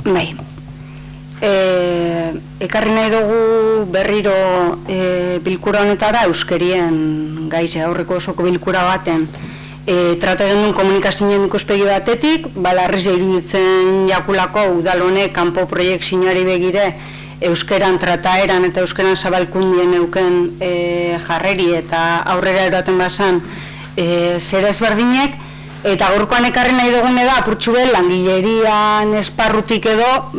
Bai. Ekarri nahi dugu berriro bilkura honetara euskerien gaize aurreko osoko bilkura baten trata gendun komunikazioen ikuspegi batetik, balarriz iruditzen jakulako udal honek kanpo proiektzioari begire euskeran trataeran eta euskeran zabalkundien euken jarreri eta aurrera eroaten bazan zera ezberdinek. Eta gaurkoan ekarri nahi dugune da, apurtxu behar, langilerian esparrutik edo,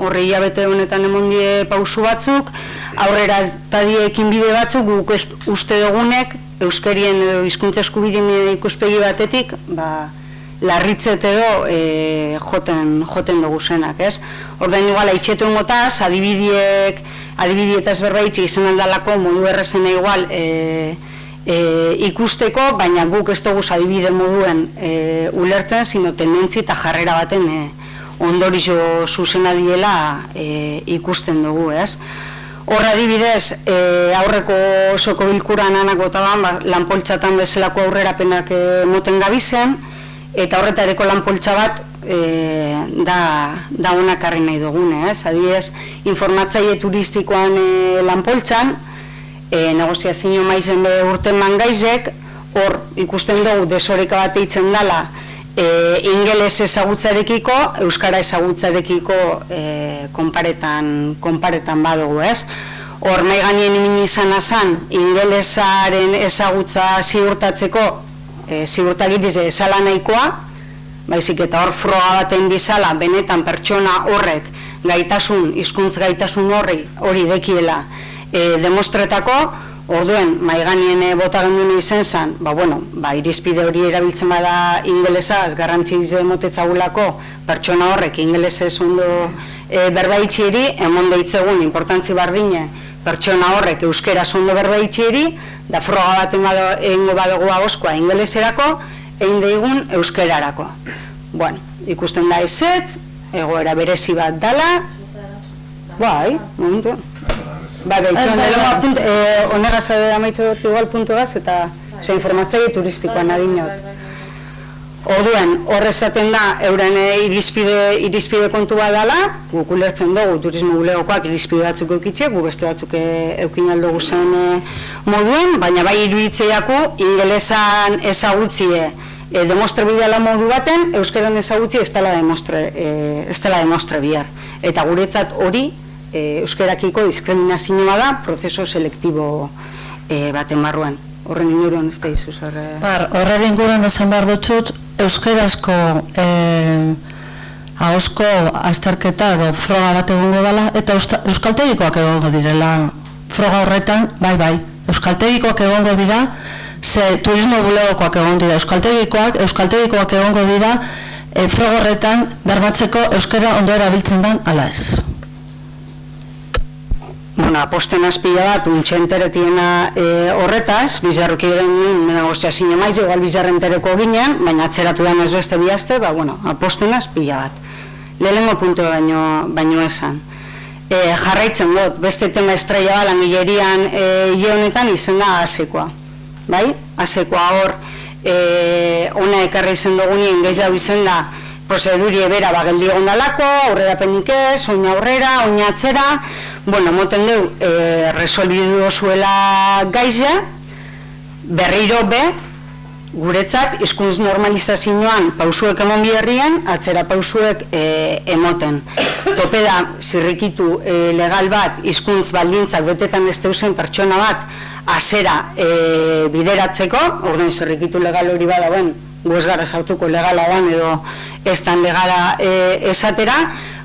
horri hilabete honetan emondie pausu batzuk, aurrera eta diekin bide batzuk, guk uste dugunek, euskerien edo hizkuntza eskubideen ikuspegi batetik, larritzet edo joten dugu zenak, ez? Ordain igual, haitxetu engotaz, adibidietaz berbaitxe izan aldalako modu errezena igual, ikusteko, baina guk ez dugu adibide moduen ulertzen, sino tendentzi eta jarrera baten ondorizo zuzena diela ikusten dugu, ez? Horra adibidez, aurreko osoko bilkuran anak botaban, lanpoltxatan bezalako aurrerapenak moten gabizen, eta horretareko lanpoltxa bat da honak arri nahi dugune, ez? Adibidez, informatzaile turistikoan lanpoltxan, negoziazio maizen urten mangaizek, hor ikusten dugu desoreka bat eitzen dela ingeles ezagutzarekiko, euskara ezagutzarekiko konparetan badugu, ez? Hor nahi ganien imin izan azan, ingelesaren ezagutza ziurtatzeko ziurtagiriz ezala nahikoa, baizik eta hor froga baten bizala, benetan pertsona horrek gaitasun, hizkuntz gaitasun hori dekiela demostretako, orduen maiganien bota gendune izen zen, irizpide hori erabiltzen bada ingelesa, ez garrantziz motetzagulako pertsona horrek ingelesez ondo berbaitxieri, emon deitzegun importantzi bardine pertsona horrek euskeraz ondo berbaitxieri, da froga baten egingo badugu agozkoa ingeleserako, egin deigun euskerarako. Ikusten da ezetz, egoera berezi bat dala, momentu. Honegaz amaitze dut igual puntuagaz eta informatzei turistikoan adinot. Orduan, horrezaten da, euren irizpide kontu bat dela, guk ulertzen dugu turismo bulegokoak irizpide batzuk eukitxe, gu beste batzuk eukin aldugu zen moduen, baina bai iruditzeiako ingelesan ezagutzie demostre bidela modu baten, euskeran ezagutzi ez dela demostre bihar. Eta guretzat hori, euskerakiko diskriminazioa da, prozeso selektibo baten barruan. Horren inguruan ez da izuz horre... Horren inguruan esan behar dutxut, euskerazko ahozko azterketa edo froga bat egongo dela, eta euskaltegikoak egongo direla froga horretan, bai, euskaltegikoak egongo dira, ze turismo bulegokoak egongo dira euskaltegikoak egongo dira, froga horretan bermatzeko euskera ondo erabiltzen den ala ez. Aposten azpila bat, untxenteretiena horretaz, bizarruki egin negoziazio maiz, igual bizarrentereko ginen, baina atzeratu den ez beste bihazte, aposten azpila bat. Lehenengo puntu baino esan. Jarraitzen dut, beste tema estrella bat, langilerian honetan izen da asekoa. Asekoa hor, ona ekarri izen dugunien gehiago izen da, prozedurie bera geldi egon dalako, aurrera penik ez, oina aurrera, oina atzera, moten deu, resolbidu zuela gaiza, berriro be, guretzat, hizkuntz normalizazioan pausuek emon biherrien, atzera pausuek emoten. Tope da, zirrikitu legal bat, hizkuntz baldintzak betetan ez deusen pertsona bat, azera bideratzeko, orduan zirrikitu legal hori badauen, gu ez gara sartuko legala oan edo ez dan legala esatera,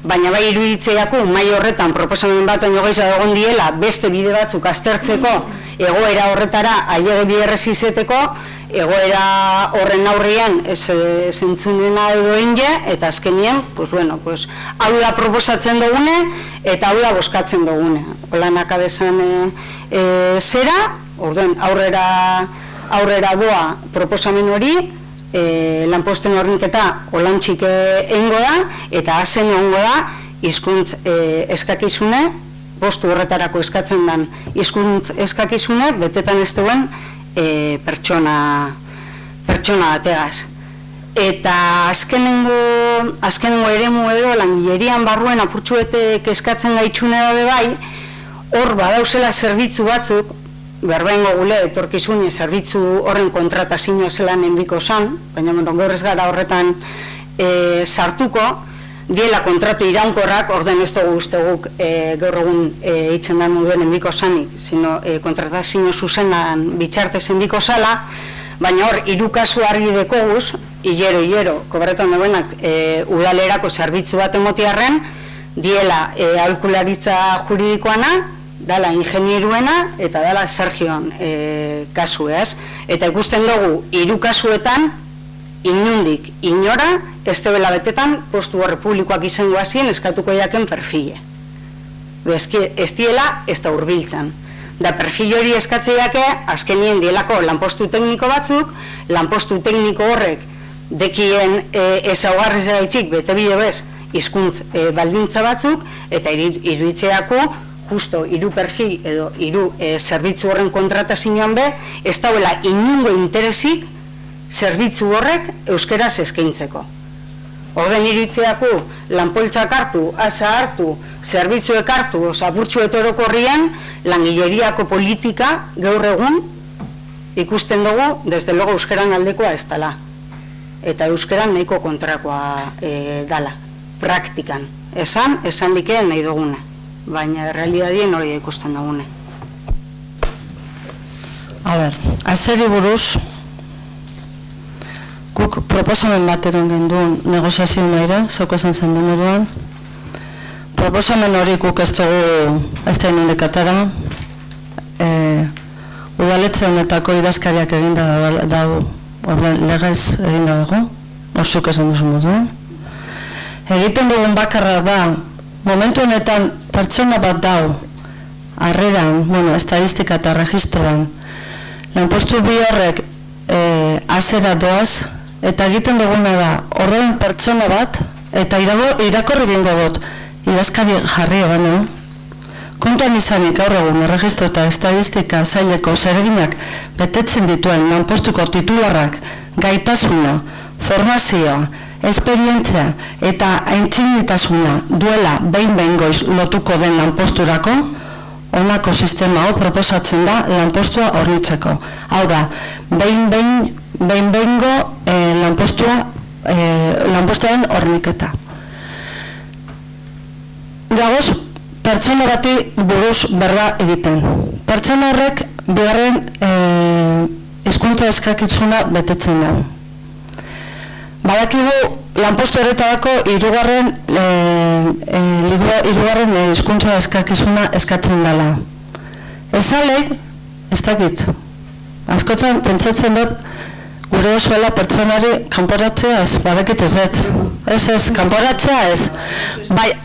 baina bai iruditzeiako mai horretan proposamen bat oino gehiago egon diela beste bide batzuk aztertzeko egoera horretara aiege biherrez izeteko, egoera horren aurrian zentzunena edo inge, eta azkenien, hau da proposatzen dugune eta hau da boskatzen dugune. Holan akabezan zera, aurrera doa proposamen hori, lanposten horniketa olantxik egingo da, eta hazen egongo da hizkuntz eskakizune, postu horretarako eskatzen den hizkuntz eskakizune, betetan ez duen pertsona bategaz. Eta azkenengo eremu edo langilerian barruen apurtxuetek eskatzen gaitxune dabe bai, hor badauzela zerbitzu batzuk, berbaingo gule etorkizun zerbitzu horren kontratazioa zelan enbiko zan, baina gaur ez gara horretan sartuko, diela kontratu iraunkorrak, orden ez dugu uste guk gaur egun hitzen da moduen enbiko zanik, sino kontratazio zuzenan bitxartez enbiko zala, baina hor, 3 kasu argi dekoguz, hilero, koberretan duenak udalerako zerbitzu bat emotiarren, diela aholkularitza juridikoana, dala ingenieruena eta dala Sergion kasu, ez? Eta ikusten dugu, 3 kasuetan, inundik, inora, ez debela betetan, postu republikoak izango hasien eskatuko jaken perfile. Ez diela, ez da hurbiltzen. Da perfil hori eskatzeiake, azkenien dielako lanpostu tekniko batzuk, lanpostu tekniko horrek dekien ezaugarriz gaitxik, bete bide bez, hizkuntz baldintza batzuk, eta iruditzeako, justo 3 perfil edo 3 zerbitzu horren kontratazioan be, ez dauela inungo interesik zerbitzu horrek euskeraz eskaintzeko. Orden iruditzeako lanpoltsak hartu, asa hartu, zerbitzuek hartu, apurtxu etoroko horrian, langileriako politika gaur egun ikusten dugu, desde logo euskeran aldekoa ez dala. Eta euskeran nahiko kontrakoa dala, praktikan. Esan likeen nahi duguna, baina realidadien hori ikusten dugune. Azeri buruz, guk proposamen bat eron genduen negoziazio maire, zauko esan zen duen eruan. Proposamen hori guk ez dugu ez da inundik atara. Udaletxe honetako idazkariak eginda dago, legez eginda dago, horzuk esan duzu moduen. Egiten dugun bakarra da, momentu honetan pertsona bat dau, harreran, estadistika eta registroan, lanpostu bi horrek azera doaz, eta egiten duguna da, horren pertsona bat, eta irakorri gingo dut, idazkari jarri eban, kontuan izanik gaur egun erregistro eta estadistika zaileko zereginak betetzen dituen lanpostuko titularrak, gaitasuna, formazioa, esperientzia eta aintzinitasuna duela behin goiz lotuko den lanposturako, honako sistema hau proposatzen da lanpostua hornitzeko. Hau da, behin-behingo lanpostuaren horniketa. Gagoz, pertsona bati buruz berba egiten. Pertsona horrek bigarren hizkuntza eskakitzuna betetzen da. Badakigu lanpostu horretarako hirugarren hizkuntza eskakizuna eskatzen dela. Ezalek, ez dakit. Askotan pentsatzen dut gure osoela pertsonari kanporatzea ez, badakit ez ez. Ez, kanporatzea ez.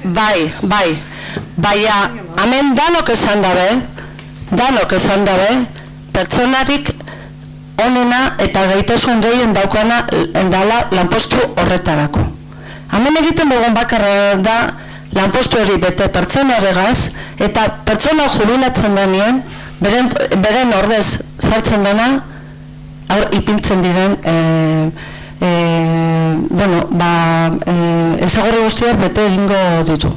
Bai. Baina, hemen danok esan dabe, pertsonarik onena eta gaitasun gehien daukana dala lanpostu horretarako. Hemen egiten dugun bakarra da lanpostu hori bete pertsona horregaz, eta pertsona jubilatzen denean, beren ordez sartzen dena, ipintzen diren, ezagorri guztiak bete egingo ditu.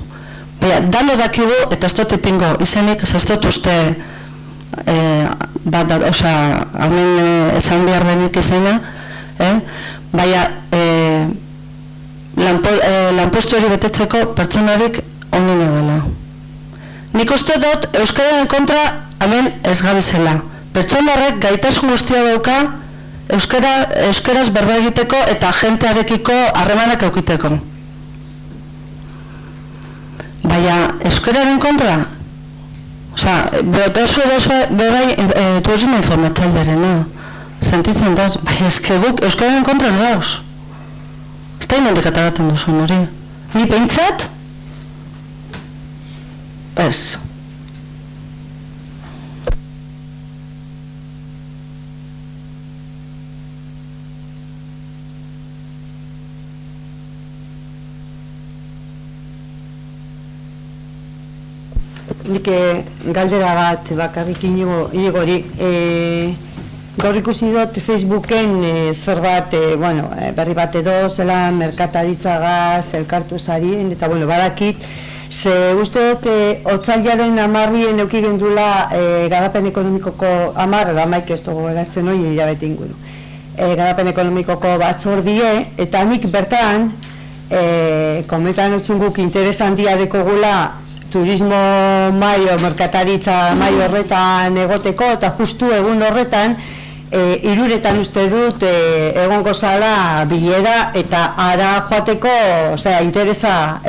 Dano dakigu, eta ez dut ipingo izenik, ez dut uste hemen esan behar denik izena, baina lanpostu hori betetzeko pertsonarik onena dela. Nik uste dut euskararen kontra hemen ez gabizela. Pertsona horrek gaitasun guztia dauka euskaraz berba egiteko eta jentearekiko harremanak eukiteko. Baina euskararen kontra, behotazu bebai turismo informatzailearena, sentitzen dut, baina eske guk euskararen kontra ez gauz. Ez da inondik ataratzen duzun hori. Ni pentsat? Ez. Nik galdera bat bakarrik Iñigori. Gaur ikusi dut Facebooken zerbait, berri bat edo, zela merkataritzagaz, elkartu zarien, eta badakit, ze uste dut otsailaren 10 eduki gendula garapen ekonomikoko 10 da maik ez dugu eratzen hori hilabete inguru. Garapen ekonomikoko batzordie, eta nik bertan komentan utzunguk interes handia dekogula turismo maio, merkataritza maio horretan egoteko, eta justu egun horretan Iruretan uste dut egongo zala bilera eta ara joateko, interesa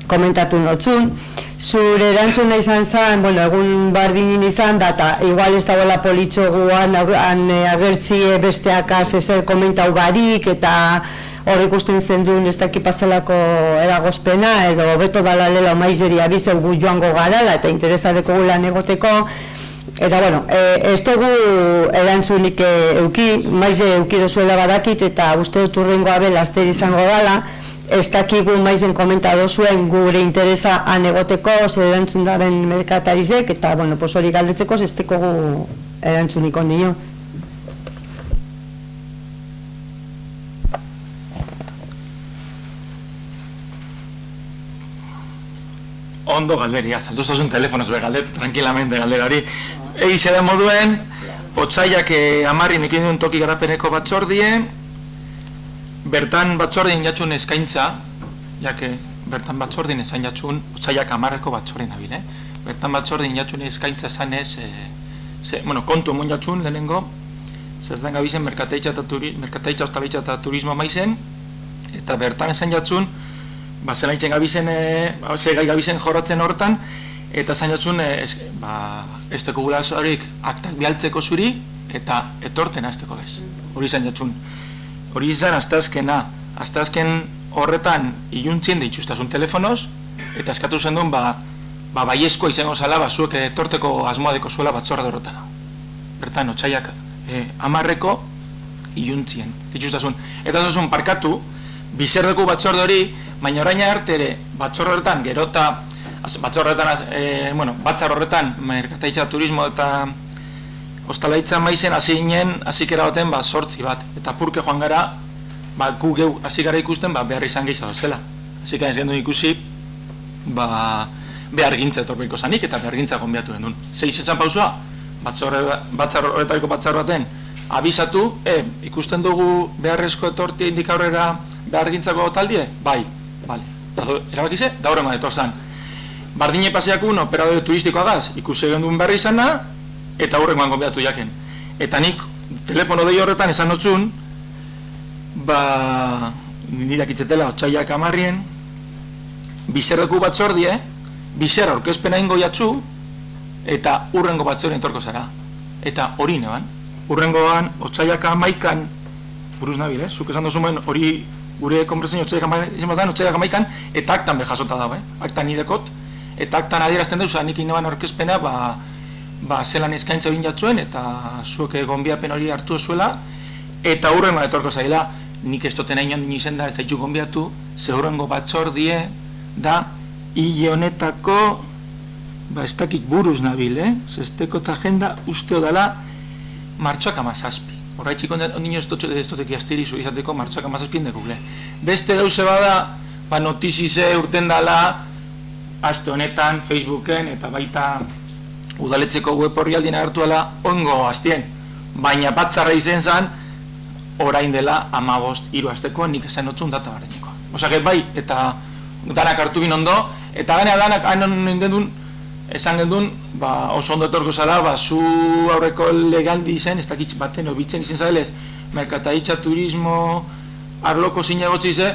komentatu notzun. Zure erantzuna izan zen, egun bardinin izan da, eta igual ez dagoela politxoguan agertzi besteak ezer komentau barik, eta hor ikusten zen duen ez daki paselako eragozpena, edo beto dala lela maizeri abizeu gu joango garala, eta interesadeko gulan egoteko. Eta, ez dugu erantzunik euki, maize euki dozuela badakit, eta uste dut urrengoa bela aster izango dala, ez dakigu maizen komenta dozuen gure interesa anegoteko, zer erantzun daren merkatarizek, eta, hori galdetzeko, ez dugu erantzunik ondio. Ondo galderia, zalduzazun telefonoz galdet, tranquilamente galderari. Egize da moduen, otsaiak 10 ekin duen toki garapeneko batzordie, bertan batzordien jatxun eskaintza, jake bertan batzordien esan jatxun, otsaiak 10eko batzordien dabil, bertan batzordien jatxun eskaintza zanez, kontu emon jatxun lehenengo, zertan gabizen merkataitza ostalaitza eta turismo maizen, eta bertan esan jatxun, zelaitzen gabizen, gai gabizen jorratzen hortan, eta zain jatzun, ez teko gulazorik aktak bialtzeko zuri, eta etorten azteko bez. Hori zain jatzun. Hori izan, aztazken horretan iluntzien deitxustazun telefonoz, eta eskatu zen duen, baiezkoa izango zala, zuek etorteko asmoadeko zuela batzorra horretan. Bertan, otsaiak 10eko iluntzien deitxustazun. Eta zuzun parkatu, bizerdeko batzorde hori, baina orain arte ere batzar horretan batzar horretan merkataitza turismo eta ostalaitza maizen hasi ginen hasikera baten 8 bat eta purke joan gara gu geu hasi gara ikusten behar izan gehiago zela. Hasika ez gendu ikusi behargintza etorbeiko zanik eta behargintza gonbiatu genuen. Zeizetan pausua batzar horretariko batzar baten abisatu, ikusten dugu beharrezko etorti indik aurrera behargintzako taldie? Bai. Vale. Erabakize, da horrema detorzan. Bardine paseakun operadore turistikoagaz, ikusi genduen berri izana, eta horrengoan gonbiatu jaken. Eta nik telefono dei horretan esan notzun, nirak itzetela otsaiak 10, bizerreku batzordie, bizerra orkezpena ingo jatzu, eta urrengo batzordien etorko zara. Eta hori neban. Urrengoan, otsaiak 11, buruz nabil, zuk esan dozuen hori gure konpresenio otsaiak 11, eta aktan behasota dago, aktan nidekot, eta aktan adierazten duz, nik inoan orkezpena, zelan eskaintza egin jatzuen, eta zuek gonbiapen hori hartu zuela, eta hurrengo etorko zaila, nik ez duten hain ondin izen da, ez zaitu gonbiatu, ze hurrengo batzordie da, hile honetako, ez dakit buruz nabil, zesteko eta agenda usteo dela, martxoak 17. Horraitxik ondino ez duteki astirizu izateko martxoak 17 dekukle. Beste dauze bada, notizize urten dela, aste honetan, Facebooken, eta baita udaletzeko web horri aldien agertuela, ongo hastien. Baina batzarra izen zen, orain dela 15 asteko nik esan notzun data barreneko. Osake bai, eta danak hartu bin ondo, eta ganea danak hain esan gendun, oso ondo etorko zala, zu aurreko legaldi izen, ez dakitz baten obitzen izen zadelez, merkataitza turismo arloko zinegotzi ze,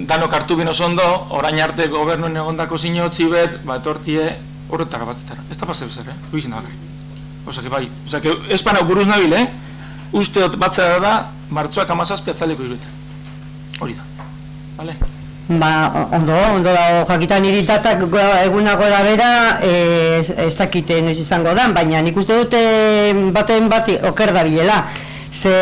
danok hartu bin oso ondo, orain arte gobernuen egondako zinegotzi bet, etortie horretara batzetara. Ez da paseu zer, huizien da bakari. Osake bai, ez panau buruz nabil, usteot batzera da, martxoak 17 atzaleko izbet. Hori da, bale? Ondo dago, jakitan niri datak egunago da bera, ez dakite noiz izango dan, baina nik uste dute baten bati oker da bilela. Ze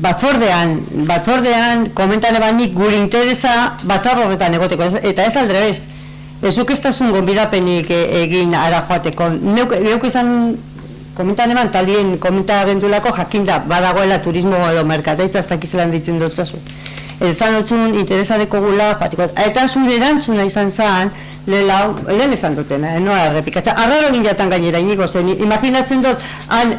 batzordean komentan ebanik gure interesa batzar horretan egoteko, eta ez aldrebez. Ezuk ez tazun gonbidapenik egin ara joateko. Neuk esan komentan eban taldien komentagendulako jakinda badagoela turismo edo merkataitza ez dakizelan ditzen dutzazu. Ezan dutzun interesareko gula joateko. Eta zure erantzuna izan zen, lehen esan dutena, noa errepikatza. Arraro egin jatan gainera inigo zen, imaginatzen dut, han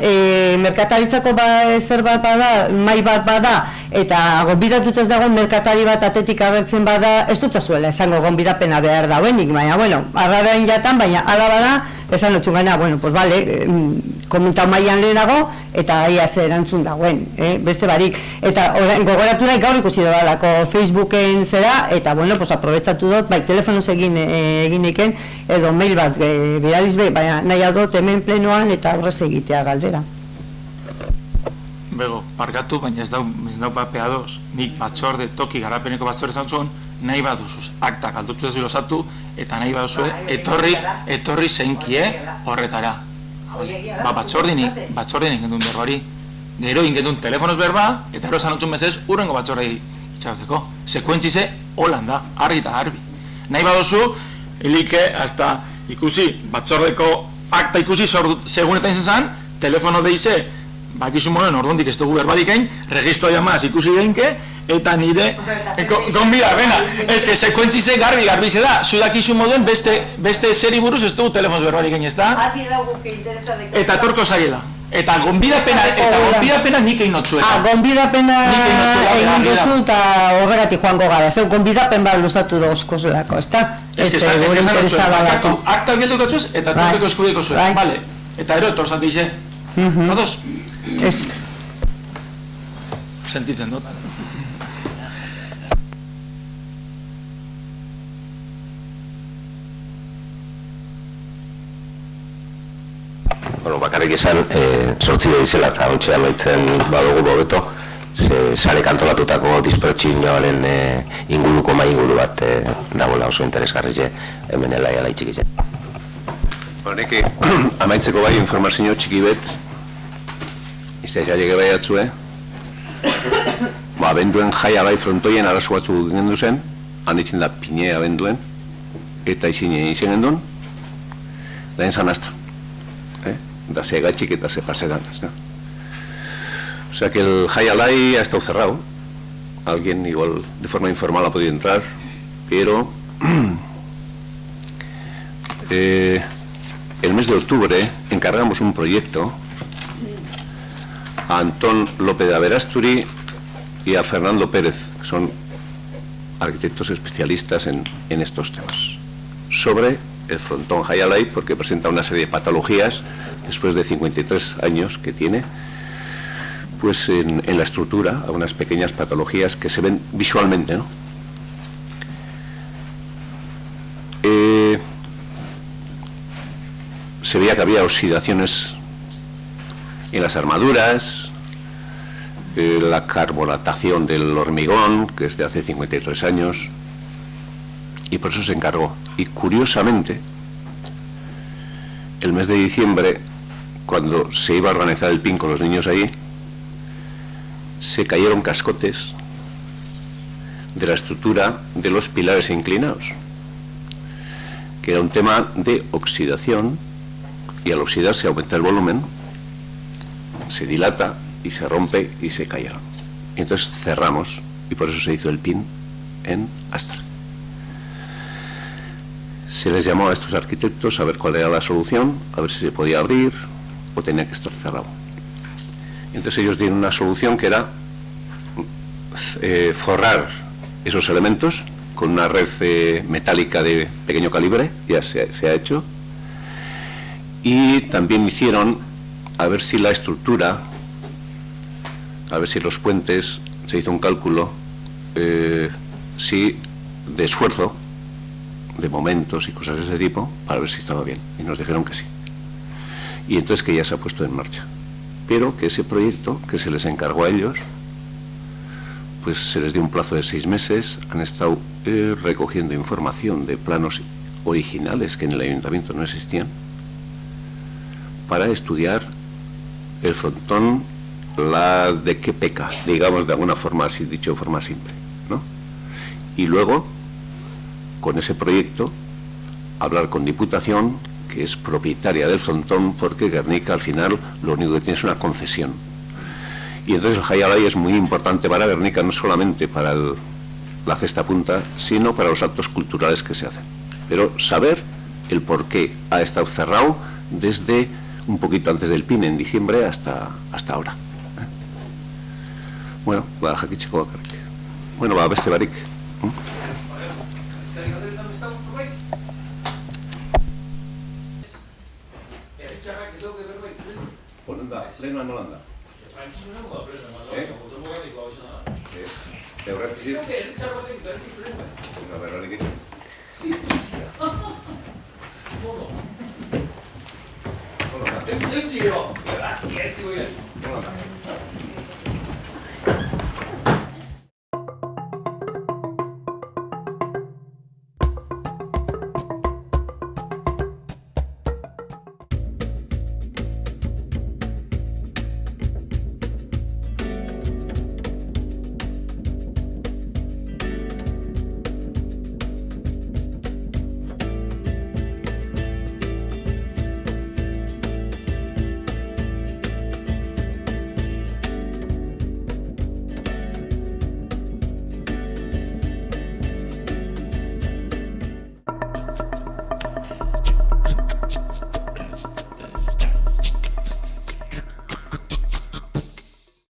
merkataritzako zerbait bada, mai bat bada, eta gonbidatuta ez dagoen merkatari bat atetik agertzen bada, ez dut zuela esango gonbidapena behar dauenik, baina, bueno, arraro egin jatan, baina ala bada, esan dut gaina, bueno, pues vale, komentau mailan lehenago, eta aia ze erantzun dagoen, beste barik. Eta gogoratu nahi gaur ikusi dudalako Facebooken zera, eta bueno, pues aprobetsatu dut, bai, telefonoz egin eken, edo mail bat bidaliz be, baina nahi dut hemen plenoan eta horrez egitea galdera. Bego, parkatu, baina ez dau papea doz, nik batzorde, toki garapeneko batzorde zantzun, nahi bat duzuz, aktak aldutu ez bilosatu, eta nahi bat duzue, etorri zeinkie horretara. Ba, batzordinik gendun berbari. Gero ingendun telefonoz berba, eta ero esan mezez, urrengo batzordei itxabateko. Sekuentzize, holan da, argi eta garbi. Nahi bat duzu, elike, hasta ikusi, batzordeko akta ikusi, segunetan izan zan, telefono deize, bakizu moren ordondik ez dugu berbarik egin, registro jamaz ikusi geinke, eta nire gonbida, bena, ezke sekuentzize garbi ze da, zudakizu moduen beste seri buruz ez dugu telefonoz berbarik egin, ez da? Eta torko zaiela. Eta gonbidapena nik egin notzuela. Gonbidapena egin duzu eta horregatik joango gara. Zeu, gonbidapen bat luzatu dozko zelako, ez da? Ez que zan notzuela. Akta bilduko txuz eta torteko eskudeko zuen. Vale. Eta ero, torzante ize. Todos? Ez. Sentitzen dut. Bueno, bakarrik esan, sortzi behizela eta ontsia maitzen badugu bobeto, sarek antolatutako dispertsioaren inguruko mai inguru bat dagoela oso interesgarri hemen elaiala itxikitzen. Honek, amaitzeko bai informazio txiki bet, izan jaiege bai atzue, abenduen jai alai frontoien arazo batzu gendu zen, handitzen da pine abenduen, eta izin gendun, da enzan astra. Da se agachic eta se pasedan, ¿no? O sea que el Jai Alai ha estado cerrado. Alguien igual de forma informal ha podido entrar, pero el mes de octubre encargamos un proyecto a Antón López de Averasturi y a Fernando Pérez, que son arquitectos especialistas en estos temas, sobre el frontón Jai Alai, porque presenta una serie de patologías después de 53 años que tiene, pues en la estructura, algunas pequeñas patologías que se ven visualmente, ¿no? Se veía que había oxidaciones en las armaduras, la carbonatación del hormigón, que es de hace 53 años, y por eso se encargó. Y curiosamente, el mes de diciembre, cuando se iba a organizar el PIN con los niños ahí, se cayeron cascotes de la estructura de los pilares inclinados, que era un tema de oxidación, y al oxidarse aumenta el volumen, se dilata y se rompe y se cayeron. Y entonces cerramos, y por eso se hizo el PIN en Astra. Se les llamó a estos arquitectos a ver cuál era la solución, a ver si se podía abrir o tenía que estar cerrado. Entonces ellos dieron una solución que era forrar esos elementos con una red metálica de pequeño calibre, ya se ha hecho, y también hicieron a ver si la estructura, a ver si los puentes, se hizo un cálculo, si de esfuerzo, de momentos y cosas de ese tipo, para ver si estaba bien, y nos dijeron que sí. Y entonces que ya se ha puesto en marcha, pero que ese proyecto que se les encargó a ellos, pues se les dio un plazo de 6 meses, han estado recogiendo información de planos originales que en el ayuntamiento no existían, para estudiar el frontón la de qué peca, digamos de alguna forma, así dicho de forma simple, ¿no? Y luego, con ese proyecto, hablar con Diputación, que es propietaria del frontón, porque Guernica al final lo único que tiene es una concesión. Y entonces el Jaialai es muy importante para Guernica, no solamente para la cesta punta, sino para los actos culturales que se hacen. Pero saber el por qué ha estado cerrado desde un poquito antes del PIN, en diciembre, hasta ahora. Bueno, va, jakitxeko bakarrik. Bueno, va, beste barik. Holanda, lehenoan Holanda. Bueno,